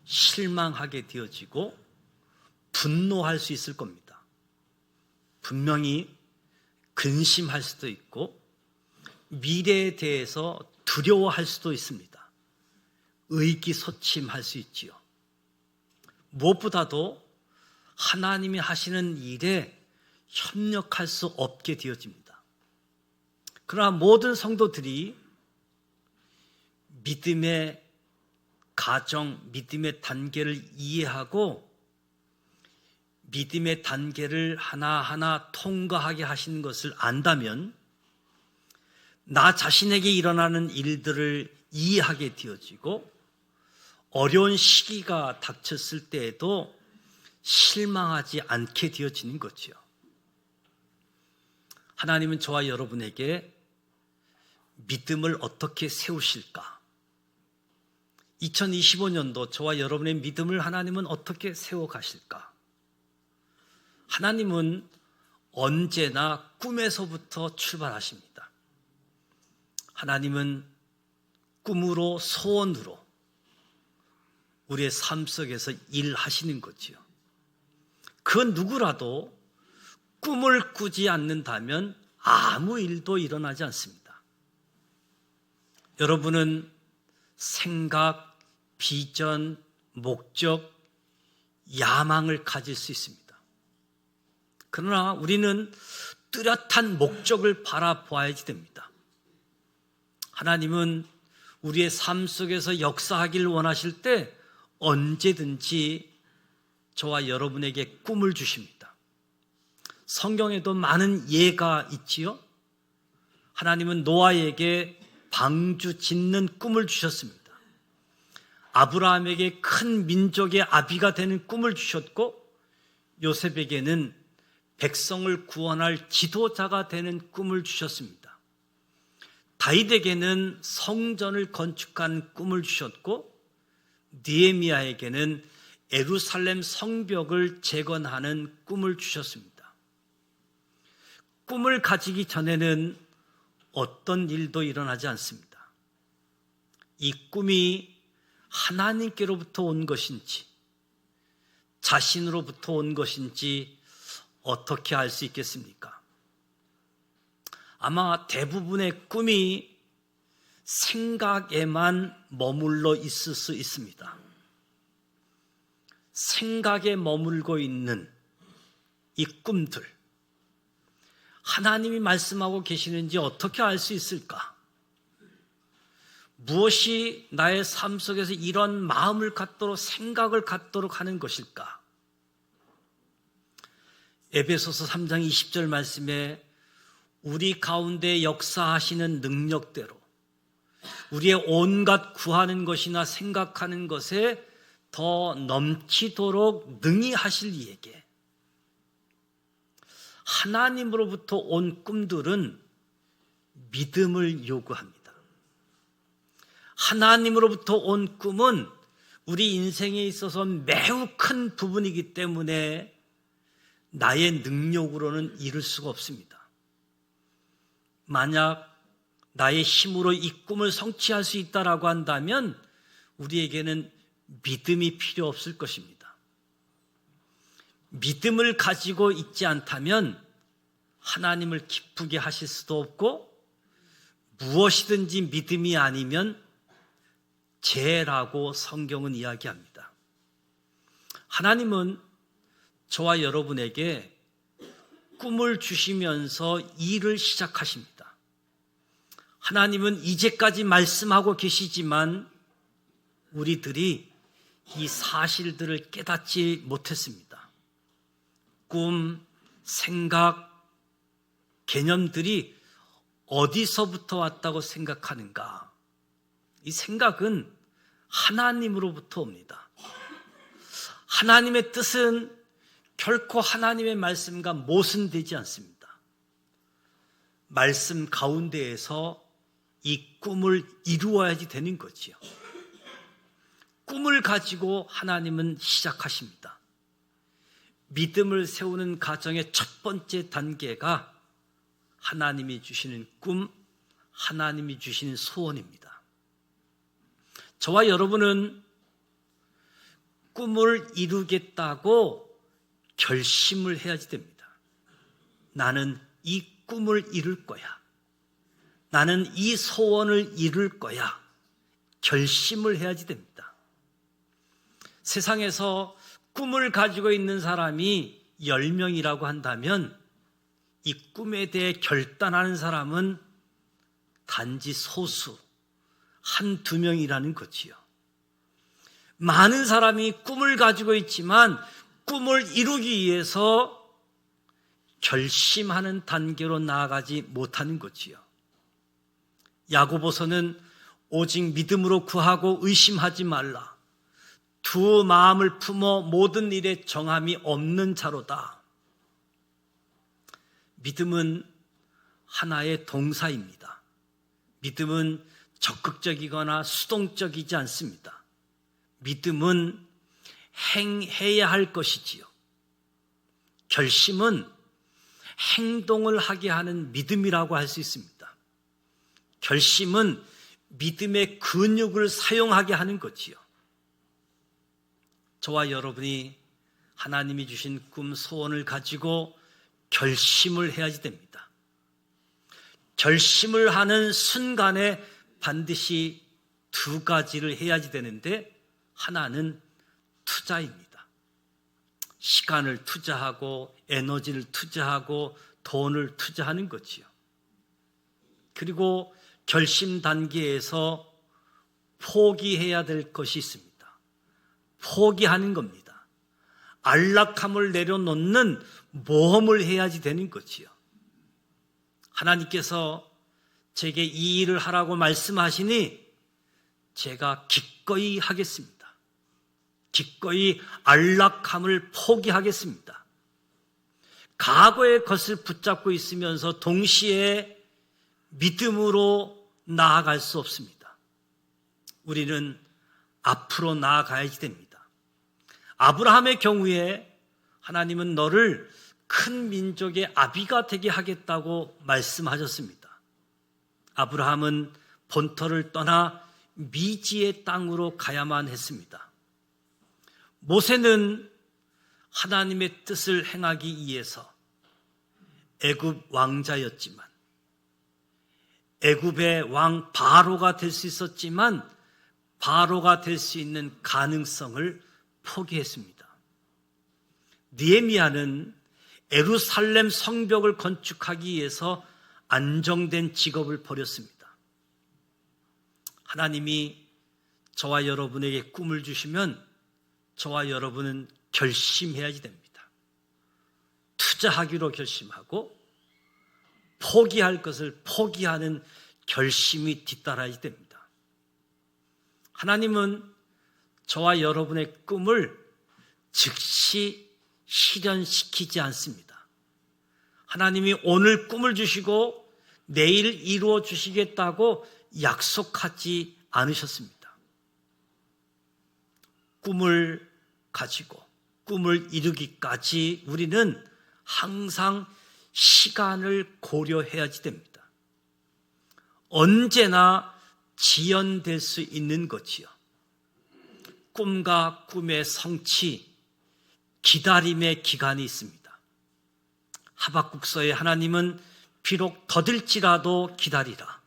실망하게 되어지고 분노할 수 있을 겁니다. 분명히 근심할 수도 있고 미래에 대해서 두려워할 수도 있습니다. 의기소침할 수 있지요. 무엇보다도 하나님이 하시는 일에 협력할 수 없게 되어집니다. 그러나 모든 성도들이 믿음의 가정, 믿음의 단계를 이해하고 믿음의 단계를 하나하나 통과하게 하시는 것을 안다면 나 자신에게 일어나는 일들을 이해하게 되어지고 어려운 시기가 닥쳤을 때에도 실망하지 않게 되어지는 거죠. 하나님은 저와 여러분에게 믿음을 어떻게 세우실까? 2025년도 저와 여러분의 믿음을 하나님은 어떻게 세워가실까? 하나님은 언제나 꿈에서부터 출발하십니다. 하나님은 꿈으로, 소원으로 우리의 삶 속에서 일하시는 거지요. 그 누구라도 꿈을 꾸지 않는다면 아무 일도 일어나지 않습니다. 여러분은 생각, 비전, 목적, 야망을 가질 수 있습니다. 그러나 우리는 뚜렷한 목적을 바라보아야지 됩니다. 하나님은 우리의 삶 속에서 역사하기를 원하실 때 언제든지 저와 여러분에게 꿈을 주십니다. 성경에도 많은 예가 있지요. 하나님은 노아에게 방주 짓는 꿈을 주셨습니다. 아브라함에게 큰 민족의 아비가 되는 꿈을 주셨고 요셉에게는 백성을 구원할 지도자가 되는 꿈을 주셨습니다. 다윗에게는 성전을 건축한 꿈을 주셨고 느헤미야에게는 예루살렘 성벽을 재건하는 꿈을 주셨습니다. 꿈을 가지기 전에는 어떤 일도 일어나지 않습니다. 이 꿈이 하나님께로부터 온 것인지 자신으로부터 온 것인지 어떻게 알 수 있겠습니까? 아마 대부분의 꿈이 생각에만 머물러 있을 수 있습니다. 생각에 머물고 있는 이 꿈들, 하나님이 말씀하고 계시는지 어떻게 알 수 있을까? 무엇이 나의 삶 속에서 이런 마음을 갖도록, 생각을 갖도록 하는 것일까? 에베소서 3장 20절 말씀에 우리 가운데 역사하시는 능력대로 우리의 온갖 구하는 것이나 생각하는 것에 더 넘치도록 능히 하실 이에게, 하나님으로부터 온 꿈들은 믿음을 요구합니다. 하나님으로부터 온 꿈은 우리 인생에 있어서 매우 큰 부분이기 때문에 나의 능력으로는 이룰 수가 없습니다. 만약 나의 힘으로 이 꿈을 성취할 수 있다라고 한다면 우리에게는 믿음이 필요 없을 것입니다. 믿음을 가지고 있지 않다면 하나님을 기쁘게 하실 수도 없고 무엇이든지 믿음이 아니면 죄라고 성경은 이야기합니다. 하나님은 저와 여러분에게 꿈을 주시면서 일을 시작하십니다. 하나님은 이제까지 말씀하고 계시지만 우리들이 이 사실들을 깨닫지 못했습니다. 꿈, 생각, 개념들이 어디서부터 왔다고 생각하는가? 이 생각은 하나님으로부터 옵니다. 하나님의 뜻은 결코 하나님의 말씀과 모순되지 않습니다. 말씀 가운데에서 이 꿈을 이루어야지 되는 거지요. 꿈을 가지고 하나님은 시작하십니다. 믿음을 세우는 과정의 첫 번째 단계가 하나님이 주시는 꿈, 하나님이 주시는 소원입니다. 저와 여러분은 꿈을 이루겠다고 결심을 해야지 됩니다. 나는 이 꿈을 이룰 거야. 나는 이 소원을 이룰 거야. 결심을 해야지 됩니다. 세상에서 꿈을 가지고 있는 사람이 10명이라고 한다면 이 꿈에 대해 결단하는 사람은 단지 소수, 한두 명이라는 거지요. 많은 사람이 꿈을 가지고 있지만 꿈을 이루기 위해서 결심하는 단계로 나아가지 못하는 거지요. 야고보서는 오직 믿음으로 구하고 의심하지 말라. 두 마음을 품어 모든 일에 정함이 없는 자로다. 믿음은 하나의 동사입니다. 믿음은 적극적이거나 수동적이지 않습니다. 믿음은 행해야 할 것이지요. 결심은 행동을 하게 하는 믿음이라고 할 수 있습니다. 결심은 믿음의 근육을 사용하게 하는 거지요. 저와 여러분이 하나님이 주신 꿈, 소원을 가지고 결심을 해야지 됩니다. 결심을 하는 순간에 반드시 두 가지를 해야지 되는데, 하나는 투자입니다. 시간을 투자하고 에너지를 투자하고 돈을 투자하는 거지요. 그리고 결심 단계에서 포기해야 될 것이 있습니다. 포기하는 겁니다. 안락함을 내려놓는 모험을 해야지 되는 거지요. 하나님께서 제게 이 일을 하라고 말씀하시니 제가 기꺼이 하겠습니다. 기꺼이 안락함을 포기하겠습니다. 과거의 것을 붙잡고 있으면서 동시에 믿음으로 나아갈 수 없습니다. 우리는 앞으로 나아가야지 됩니다. 아브라함의 경우에 하나님은 너를 큰 민족의 아비가 되게 하겠다고 말씀하셨습니다. 아브라함은 본토를 떠나 미지의 땅으로 가야만 했습니다. 모세는 하나님의 뜻을 행하기 위해서 애굽 왕자였지만, 애굽의 왕 바로가 될 수 있었지만 바로가 될 수 있는 가능성을 포기했습니다. 느헤미야는 예루살렘 성벽을 건축하기 위해서 안정된 직업을 버렸습니다. 하나님이 저와 여러분에게 꿈을 주시면 저와 여러분은 결심해야지 됩니다. 투자하기로 결심하고 포기할 것을 포기하는 결심이 뒤따라야 됩니다. 하나님은 저와 여러분의 꿈을 즉시 실현시키지 않습니다. 하나님이 오늘 꿈을 주시고 내일 이루어 주시겠다고 약속하지 않으셨습니다. 꿈을 가지고 꿈을 이루기까지 우리는 항상 시간을 고려해야지 됩니다. 언제나 지연될 수 있는 거지요. 꿈과 꿈의 성취, 기다림의 기간이 있습니다. 하박국서에 하나님은 비록 더딜지라도 기다리라,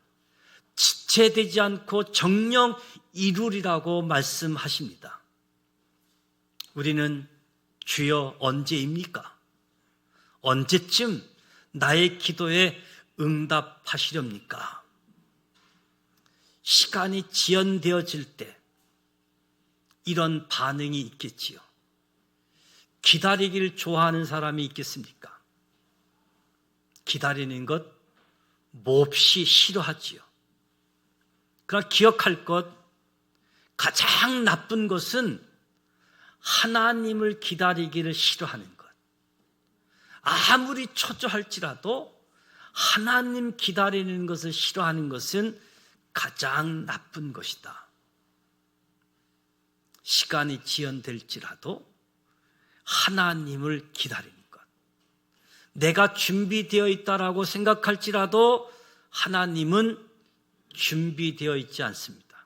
지체되지 않고 정녕 이루리라고 말씀하십니다. 우리는 주여 언제입니까? 언제쯤 나의 기도에 응답하시렵니까? 시간이 지연되어질 때 이런 반응이 있겠지요. 기다리기를 좋아하는 사람이 있겠습니까? 기다리는 것 몹시 싫어하지요. 그러나 기억할 것, 가장 나쁜 것은 하나님을 기다리기를 싫어하는 것. 아무리 초조할지라도 하나님 기다리는 것을 싫어하는 것은 가장 나쁜 것이다. 시간이 지연될지라도 하나님을 기다리는 것. 내가 준비되어 있다라고 생각할지라도 하나님은 준비되어 있지 않습니다.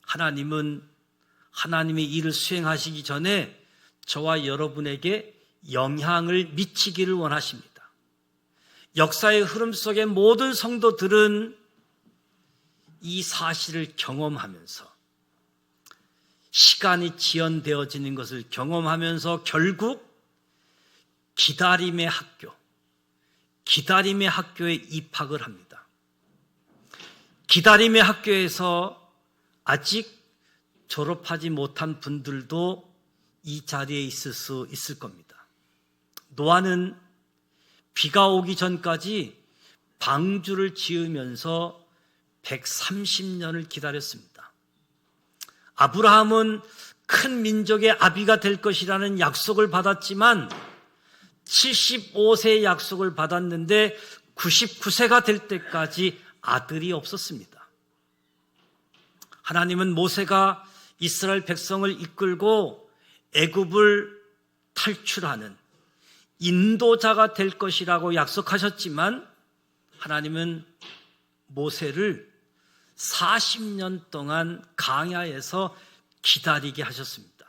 하나님은 하나님의 일을 수행하시기 전에 저와 여러분에게 영향을 미치기를 원하십니다. 역사의 흐름 속의 모든 성도들은 이 사실을 경험하면서, 시간이 지연되어지는 것을 경험하면서 결국 기다림의 학교에 입학을 합니다. 기다림의 학교에서 아직 졸업하지 못한 분들도 이 자리에 있을 수 있을 겁니다. 노아는 비가 오기 전까지 방주를 지으면서 130년을 기다렸습니다. 아브라함은 큰 민족의 아비가 될 것이라는 약속을 받았지만 75세의 약속을 받았는데 99세가 될 때까지 아들이 없었습니다. 하나님은 모세가 이스라엘 백성을 이끌고 애굽을 탈출하는 인도자가 될 것이라고 약속하셨지만 하나님은 모세를 40년 동안 광야에서 기다리게 하셨습니다.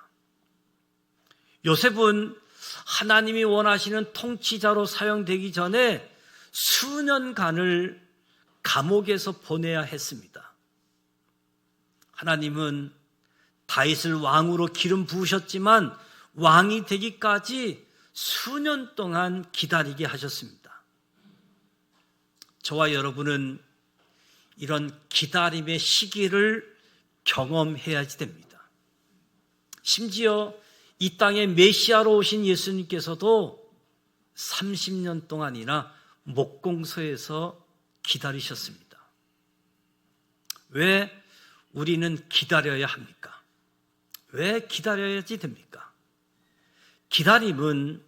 요셉은 하나님이 원하시는 통치자로 사용되기 전에 수년간을 감옥에서 보내야 했습니다. 하나님은 다윗을 왕으로 기름 부으셨지만 왕이 되기까지 수년 동안 기다리게 하셨습니다. 저와 여러분은 이런 기다림의 시기를 경험해야지 됩니다. 심지어 이 땅에 메시아로 오신 예수님께서도 30년 동안이나 목공소에서 기다리셨습니다. 왜 우리는 기다려야 합니까? 왜 기다려야지 됩니까? 기다림은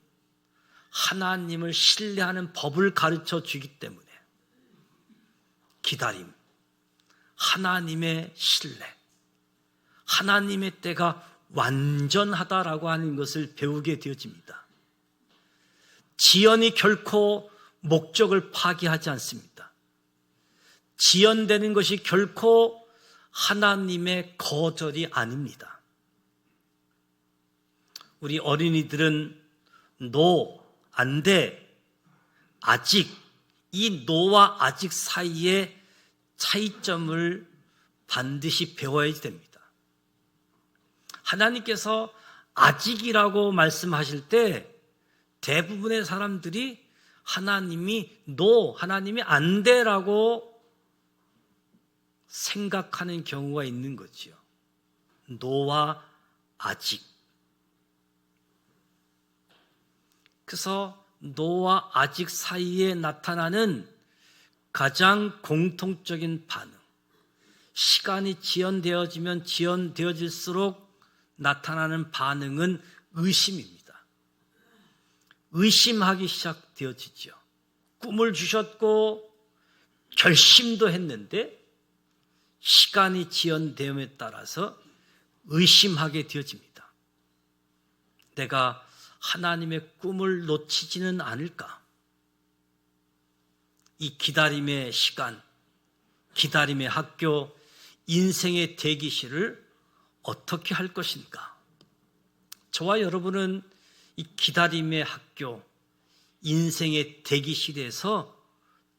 하나님을 신뢰하는 법을 가르쳐 주기 때문에 기다림, 하나님의 신뢰, 하나님의 때가 완전하다라고 하는 것을 배우게 되어집니다. 지연이 결코 목적을 파기하지 않습니다. 지연되는 것이 결코 하나님의 거절이 아닙니다. 우리 어린이들은 노, 안 돼, 아직, 이 노와 아직 사이의 차이점을 반드시 배워야 됩니다. 하나님께서 아직이라고 말씀하실 때 대부분의 사람들이 하나님이 노, 하나님이 안 돼라고 생각하는 경우가 있는 거지요. 노와 아직. 그래서 노와 아직 사이에 나타나는 가장 공통적인 반응, 시간이 지연되어지면 지연되어질수록 나타나는 반응은 의심입니다. 의심하기 시작되어지죠. 꿈을 주셨고 결심도 했는데 시간이 지연됨에 따라서 의심하게 되어집니다. 내가 하나님의 꿈을 놓치지는 않을까? 이 기다림의 시간, 기다림의 학교, 인생의 대기실을 어떻게 할 것인가? 저와 여러분은 이 기다림의 학교, 인생의 대기실에서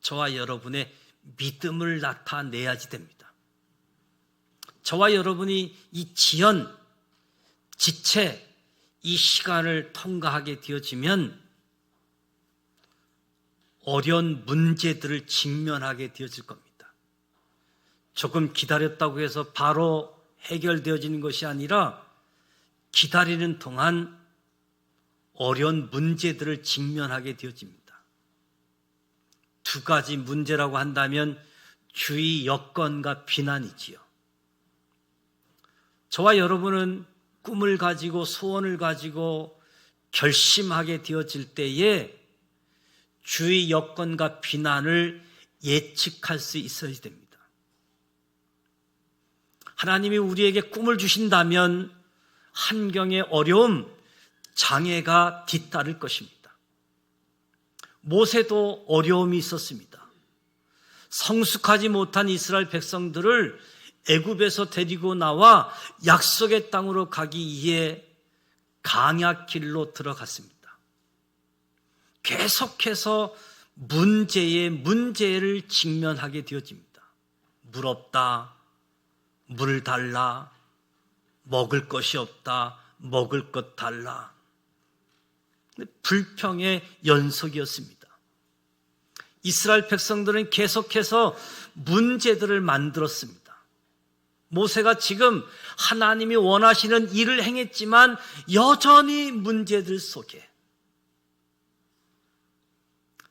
저와 여러분의 믿음을 나타내야지 됩니다. 저와 여러분이 이 지연, 지체, 이 시간을 통과하게 되어지면 어려운 문제들을 직면하게 되어질 겁니다. 조금 기다렸다고 해서 바로 해결되어지는 것이 아니라 기다리는 동안 어려운 문제들을 직면하게 되어집니다. 두 가지 문제라고 한다면 주의 여건과 비난이지요. 저와 여러분은 꿈을 가지고 소원을 가지고 결심하게 되어질 때에 주의 여건과 비난을 예측할 수 있어야 됩니다. 하나님이 우리에게 꿈을 주신다면 환경의 어려움, 장애가 뒤따를 것입니다. 모세도 어려움이 있었습니다. 성숙하지 못한 이스라엘 백성들을 애굽에서 데리고 나와 약속의 땅으로 가기 위해 강약길로 들어갔습니다. 계속해서 문제에 문제를 직면하게 되어집니다. 물 없다, 물 달라, 먹을 것이 없다, 먹을 것 달라. 불평의 연속이었습니다. 이스라엘 백성들은 계속해서 문제들을 만들었습니다. 모세가 지금 하나님이 원하시는 일을 행했지만 여전히 문제들 속에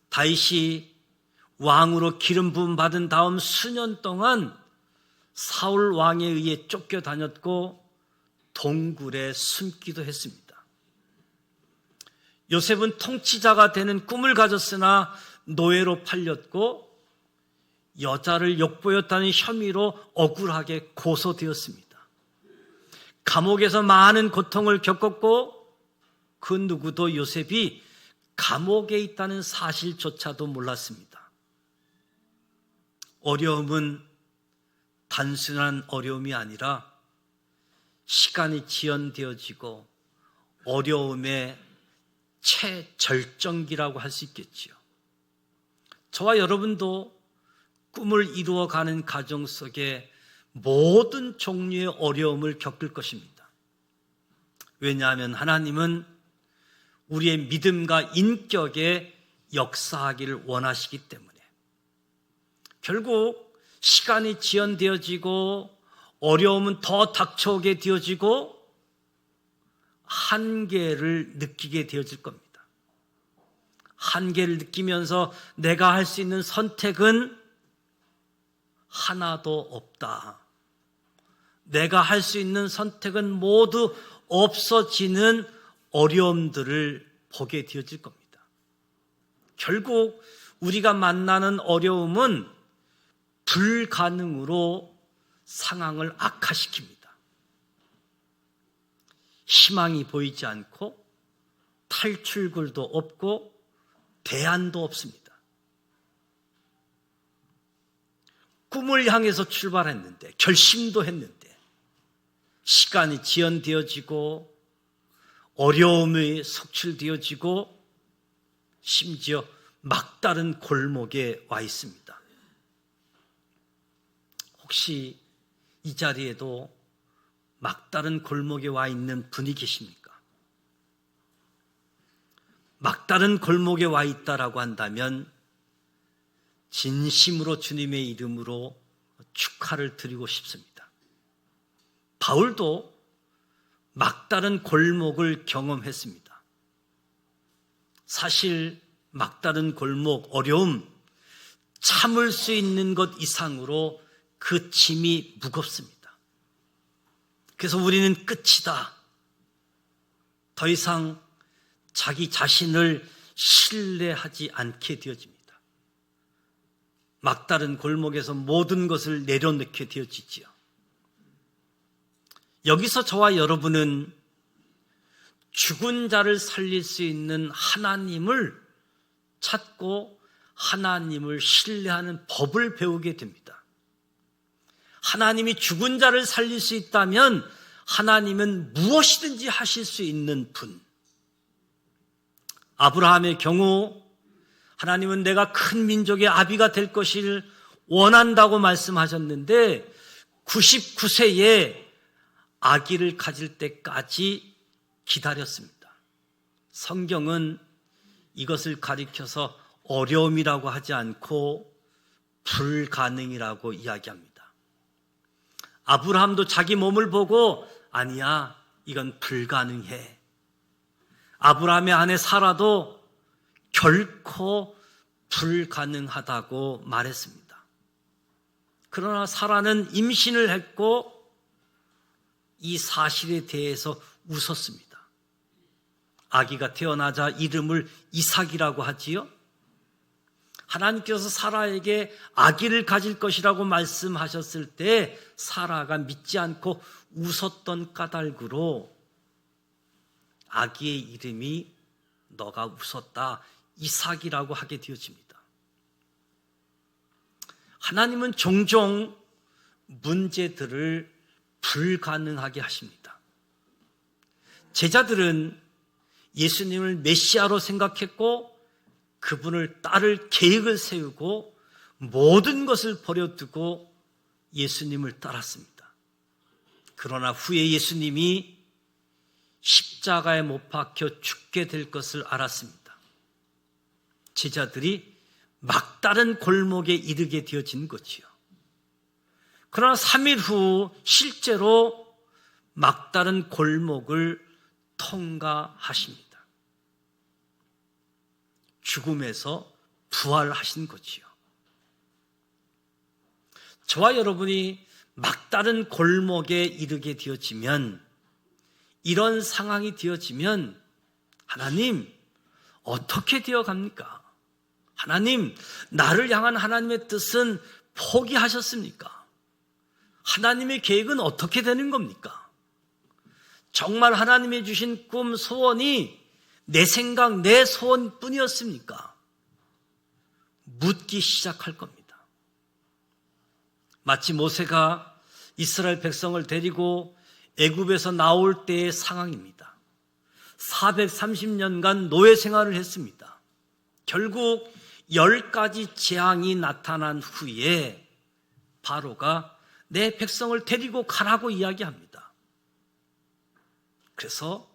다윗이 왕으로 기름 부음 받은 다음 수년 동안 사울 왕에 의해 쫓겨다녔고 동굴에 숨기도 했습니다. 요셉은 통치자가 되는 꿈을 가졌으나 노예로 팔렸고 여자를 욕보였다는 혐의로 억울하게 고소되었습니다. 감옥에서 많은 고통을 겪었고 그 누구도 요셉이 감옥에 있다는 사실조차도 몰랐습니다. 어려움은 단순한 어려움이 아니라 시간이 지연되어지고 어려움의 최절정기라고 할 수 있겠지요. 저와 여러분도 꿈을 이루어가는 가정 속에 모든 종류의 어려움을 겪을 것입니다. 왜냐하면 하나님은 우리의 믿음과 인격에 역사하기를 원하시기 때문에 결국 시간이 지연되어지고 어려움은 더 닥쳐오게 되어지고 한계를 느끼게 되어질 겁니다. 한계를 느끼면서 내가 할 수 있는 선택은 하나도 없다. 내가 할 수 있는 선택은 모두 없어지는 어려움들을 보게 되어질 겁니다. 결국 우리가 만나는 어려움은 불가능으로 상황을 악화시킵니다. 희망이 보이지 않고 탈출구도 없고 대안도 없습니다. 꿈을 향해서 출발했는데 결심도 했는데 시간이 지연되어지고 어려움이 속출되어지고 심지어 막다른 골목에 와 있습니다. 혹시 이 자리에도 막다른 골목에 와 있는 분이 계십니까? 막다른 골목에 와 있다라고 한다면 진심으로 주님의 이름으로 축하를 드리고 싶습니다. 바울도 막다른 골목을 경험했습니다. 사실 막다른 골목, 어려움, 참을 수 있는 것 이상으로 그 짐이 무겁습니다. 그래서 우리는 끝이다. 더 이상 자기 자신을 신뢰하지 않게 되어집니다. 막다른 골목에서 모든 것을 내려놓게 되어지지요. 여기서 저와 여러분은 죽은 자를 살릴 수 있는 하나님을 찾고 하나님을 신뢰하는 법을 배우게 됩니다. 하나님이 죽은 자를 살릴 수 있다면 하나님은 무엇이든지 하실 수 있는 분. 아브라함의 경우 하나님은 내가 큰 민족의 아비가 될 것을 원한다고 말씀하셨는데 99세에 아기를 가질 때까지 기다렸습니다. 성경은 이것을 가리켜서 어려움이라고 하지 않고 불가능이라고 이야기합니다. 아브라함도 자기 몸을 보고 아니야, 이건 불가능해. 아브라함의 아내 사라도 결코 불가능하다고 말했습니다. 그러나 사라는 임신을 했고 이 사실에 대해서 웃었습니다. 아기가 태어나자 이름을 이삭이라고 하지요. 하나님께서 사라에게 아기를 가질 것이라고 말씀하셨을 때 사라가 믿지 않고 웃었던 까닭으로 아기의 이름이 너가 웃었다, 이삭이라고 하게 되어집니다. 하나님은 종종 문제들을 불가능하게 하십니다. 제자들은 예수님을 메시아로 생각했고 그분을 따를 계획을 세우고 모든 것을 버려두고 예수님을 따랐습니다. 그러나 후에 예수님이 십자가에 못 박혀 죽게 될 것을 알았습니다. 제자들이 막다른 골목에 이르게 되어진 거지요. 그러나 3일 후 실제로 막다른 골목을 통과하십니다. 죽음에서 부활하신 거지요. 저와 여러분이 막다른 골목에 이르게 되어지면, 이런 상황이 되어지면 하나님 어떻게 되어갑니까? 하나님, 나를 향한 하나님의 뜻은 포기하셨습니까? 하나님의 계획은 어떻게 되는 겁니까? 정말 하나님이 주신 꿈, 소원이 내 생각, 내 소원뿐이었습니까? 묻기 시작할 겁니다. 마치 모세가 이스라엘 백성을 데리고 애굽에서 나올 때의 상황입니다. 430년간 노예 생활을 했습니다. 결국 10가지 재앙이 나타난 후에 바로가 내 백성을 데리고 가라고 이야기합니다. 그래서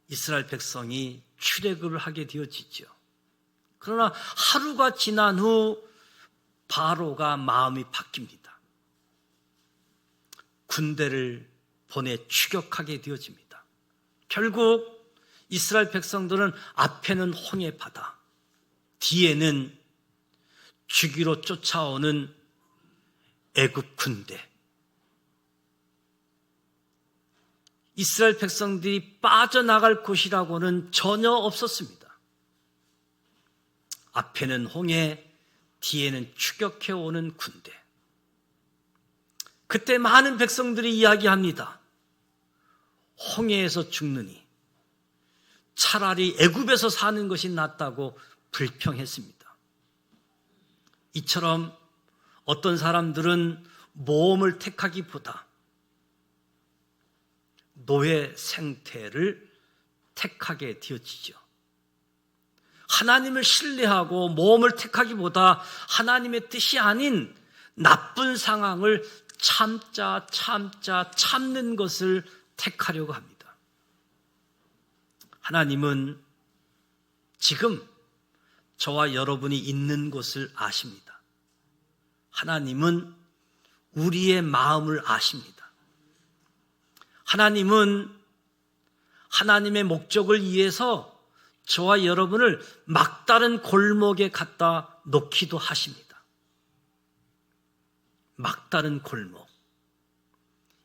이스라엘 백성이 출애굽을 하게 되어지죠. 그러나 하루가 지난 후 바로가 마음이 바뀝니다. 군대를 보내 추격하게 되어집니다. 결국 이스라엘 백성들은 앞에는 홍해 바다, 뒤에는 죽이로 쫓아오는 애굽 군대. 이스라엘 백성들이 빠져나갈 곳이라고는 전혀 없었습니다. 앞에는 홍해, 뒤에는 추격해오는 군대. 그때 많은 백성들이 이야기합니다. 홍해에서 죽느니 차라리 애굽에서 사는 것이 낫다고 불평했습니다. 이처럼 어떤 사람들은 모험을 택하기보다 노예 생태를 택하게 되어지죠. 하나님을 신뢰하고 모험을 택하기보다 하나님의 뜻이 아닌 나쁜 상황을 참는 것을 택하려고 합니다. 하나님은 지금 저와 여러분이 있는 곳을 아십니다. 하나님은 우리의 마음을 아십니다. 하나님은 하나님의 목적을 위해서 저와 여러분을 막다른 골목에 갖다 놓기도 하십니다. 막다른 골목.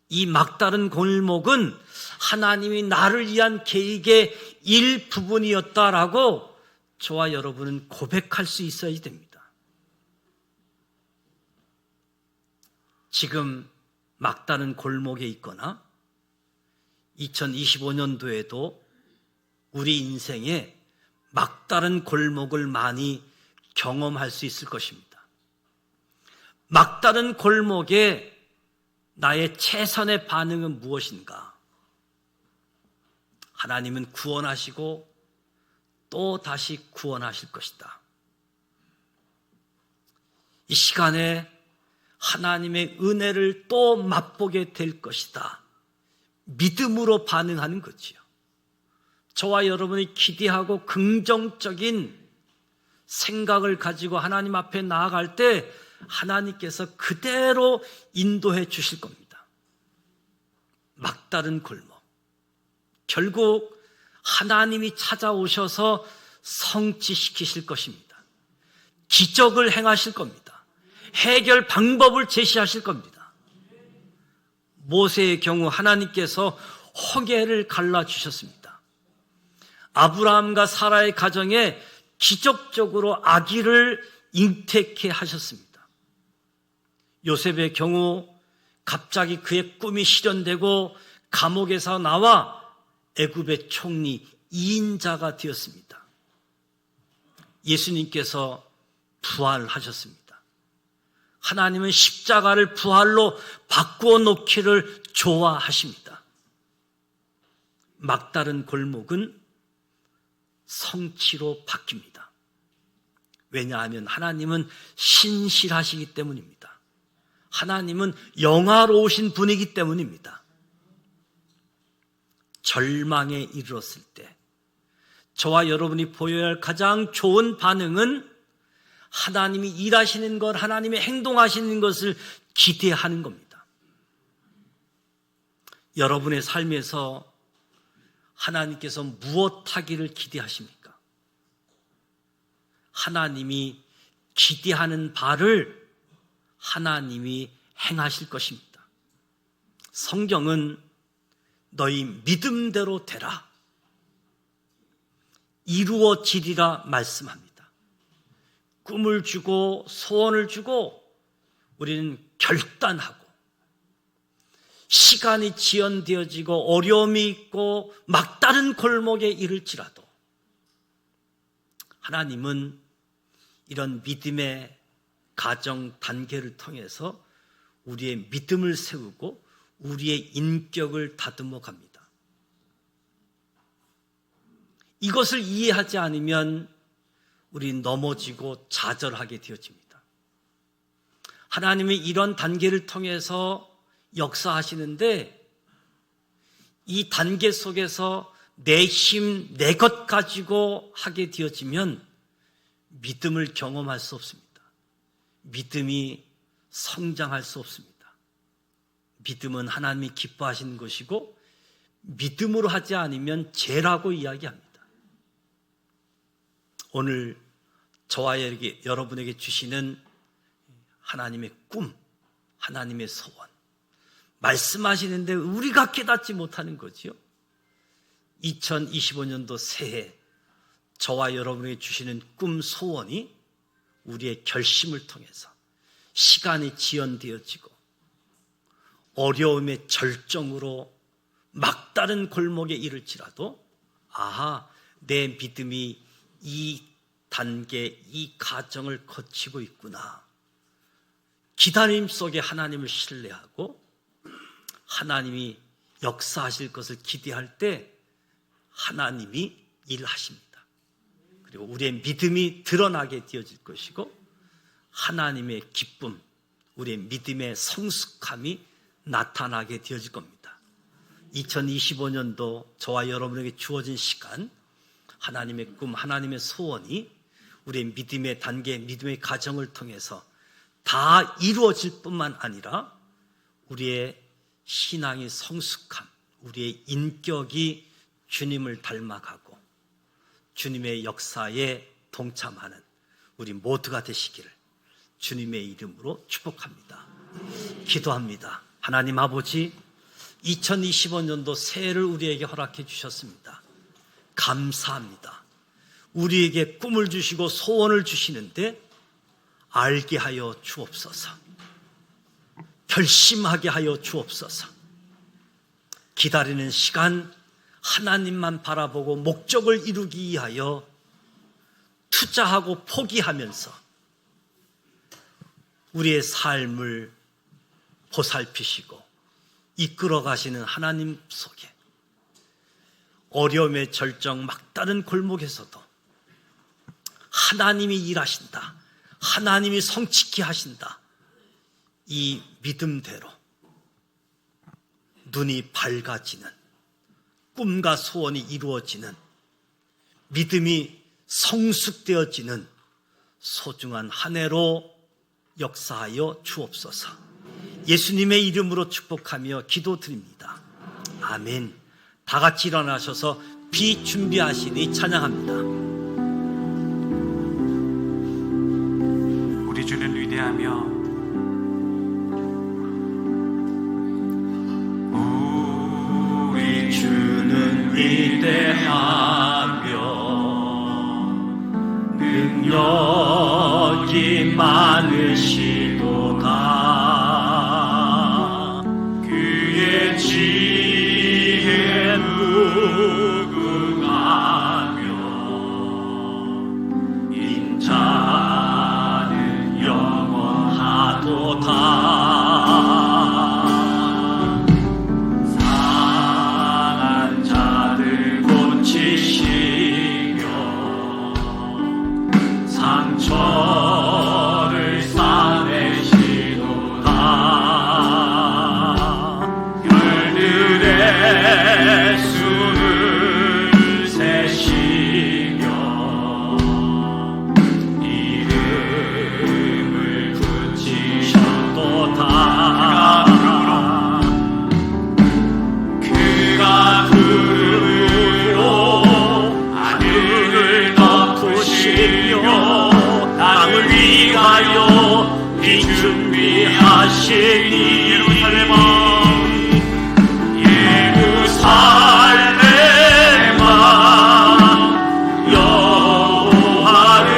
이 막다른 골목은 하나님이 나를 위한 계획의 일부분이었다라고 저와 여러분은 고백할 수 있어야 됩니다. 지금 막다른 골목에 있거나 2025년도에도 우리 인생에 막다른 골목을 많이 경험할 수 있을 것입니다. 막다른 골목에 나의 최선의 반응은 무엇인가? 하나님은 구원하시고 또 다시 구원하실 것이다. 이 시간에 하나님의 은혜를 또 맛보게 될 것이다. 믿음으로 반응하는 거지요. 저와 여러분이 기대하고 긍정적인 생각을 가지고 하나님 앞에 나아갈 때 하나님께서 그대로 인도해 주실 겁니다. 막다른 골목. 결국 하나님이 찾아오셔서 성취시키실 것입니다. 기적을 행하실 겁니다. 해결 방법을 제시하실 겁니다. 모세의 경우 하나님께서 홍해를 갈라주셨습니다. 아브라함과 사라의 가정에 기적적으로 아기를 잉태케 하셨습니다. 요셉의 경우 갑자기 그의 꿈이 실현되고 감옥에서 나와 애굽의 총리 2인자가 되었습니다. 예수님께서 부활하셨습니다. 하나님은 십자가를 부활로 바꾸어 놓기를 좋아하십니다. 막다른 골목은 성취로 바뀝니다. 왜냐하면 하나님은 신실하시기 때문입니다. 하나님은 영화로우신 분이기 때문입니다. 절망에 이르렀을 때 저와 여러분이 보여야 할 가장 좋은 반응은 하나님이 일하시는 것, 하나님이 행동하시는 것을 기대하는 겁니다. 여러분의 삶에서 하나님께서 무엇 하기를 기대하십니까? 하나님이 기대하는 바를 하나님이 행하실 것입니다. 성경은 너희 믿음대로 되라, 이루어지리라 말씀합니다. 꿈을 주고 소원을 주고 우리는 결단하고, 시간이 지연되어지고 어려움이 있고 막다른 골목에 이를지라도 하나님은 이런 믿음의 가정 단계를 통해서 우리의 믿음을 세우고 우리의 인격을 다듬어 갑니다. 이것을 이해하지 않으면 우리는 넘어지고 좌절하게 되어집니다. 하나님이 이런 단계를 통해서 역사하시는데, 이 단계 속에서 내 힘, 내 것 가지고 하게 되어지면 믿음을 경험할 수 없습니다. 믿음이 성장할 수 없습니다. 믿음은 하나님이 기뻐하시는 것이고, 믿음으로 하지 않으면 죄라고 이야기합니다. 오늘 저와 여러분에게 주시는 하나님의 꿈, 하나님의 소원, 말씀하시는데 우리가 깨닫지 못하는 거지요. 2025년도 새해 저와 여러분에게 주시는 꿈, 소원이 우리의 결심을 통해서 시간이 지연되어지고 어려움의 절정으로 막다른 골목에 이를지라도, 아하, 내 믿음이 이 단계, 이 과정을 거치고 있구나. 기다림 속에 하나님을 신뢰하고 하나님이 역사하실 것을 기대할 때 하나님이 일하십니다. 그리고 우리의 믿음이 드러나게 되어질 것이고, 하나님의 기쁨, 우리의 믿음의 성숙함이 나타나게 되어질 겁니다. 2025년도 저와 여러분에게 주어진 시간, 하나님의 꿈, 하나님의 소원이 우리의 믿음의 단계, 믿음의 과정을 통해서 다 이루어질 뿐만 아니라 우리의 신앙의 성숙함, 우리의 인격이 주님을 닮아가고 주님의 역사에 동참하는 우리 모두가 되시기를 주님의 이름으로 축복합니다. 기도합니다. 하나님 아버지, 2025년도 새해를 우리에게 허락해 주셨습니다. 감사합니다. 우리에게 꿈을 주시고 소원을 주시는데 알게 하여 주옵소서. 결심하게 하여 주옵소서. 기다리는 시간 하나님만 바라보고 목적을 이루기 위하여 투자하고 포기하면서 우리의 삶을 보살피시고 이끌어 가시는 하나님 속에 어려움의 절정 막다른 골목에서도 하나님이 일하신다, 하나님이 성취케 하신다, 이 믿음대로 눈이 밝아지는, 꿈과 소원이 이루어지는, 믿음이 성숙되어지는 소중한 한 해로 역사하여 주옵소서. 예수님의 이름으로 축복하며 기도드립니다. 아멘. 다 같이 일어나셔서 비준비하시니 찬양합니다. 우리 주는 위대하며 우리 주는 위대하며 능력이 많으시도다. 그의 지혜 무궁하며 인자는 영원하도다. 상한 자들 위하여 이 준비하시니 예루살렘아 여호와를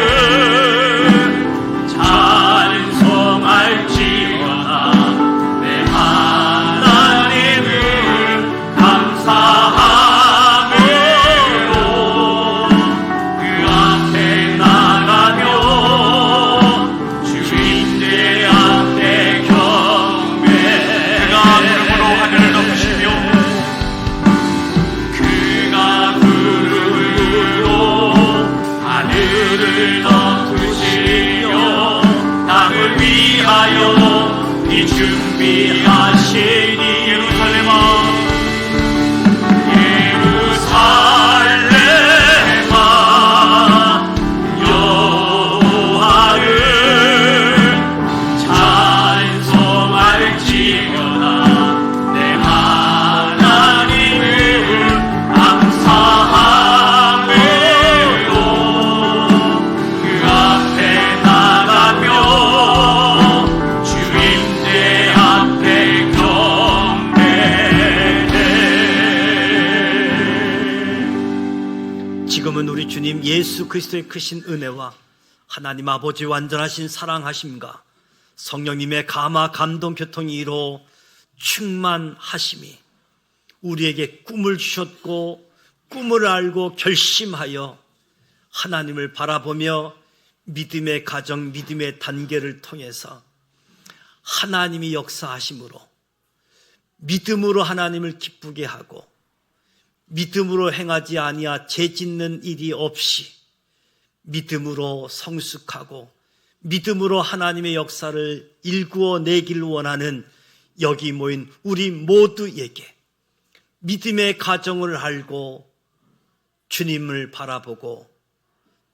찬송할지어다. 내 하나님을 감사함으로 그 앞에 나가며 주인의 앞에 경배. 그가 구름으로 하늘을 덮으시며 그가 구름으로 하늘을 덮으시며 땅을 위하여 이 준비하시니 예루살렘아 여호와를 찬송할지어다. 내 하나님을 감사함으로 그 앞에 나가며 주인의 앞에 경배해. 지금은 우리 주님 예수 그리스도의 크신 은혜와 하나님 아버지 완전하신 사랑하심과 성령님의 감화 감동 교통이 이루어 충만하심이 우리에게 꿈을 주셨고 꿈을 알고 결심하여 하나님을 바라보며 믿음의 가정, 믿음의 단계를 통해서 하나님이 역사하심으로 믿음으로 하나님을 기쁘게 하고 믿음으로 행하지 아니하 죄짓는 일이 없이 믿음으로 성숙하고 믿음으로 하나님의 역사를 일구어 내길 원하는 여기 모인 우리 모두에게 믿음의 가정을 알고 주님을 바라보고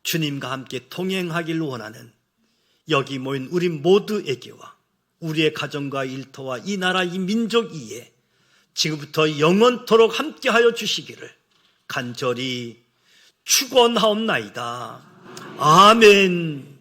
주님과 함께 동행하길 원하는 여기 모인 우리 모두에게와 우리의 가정과 일터와 이 나라 이 민족 위에 지금부터 영원토록 함께하여 주시기를 간절히 축원하옵나이다. 아멘.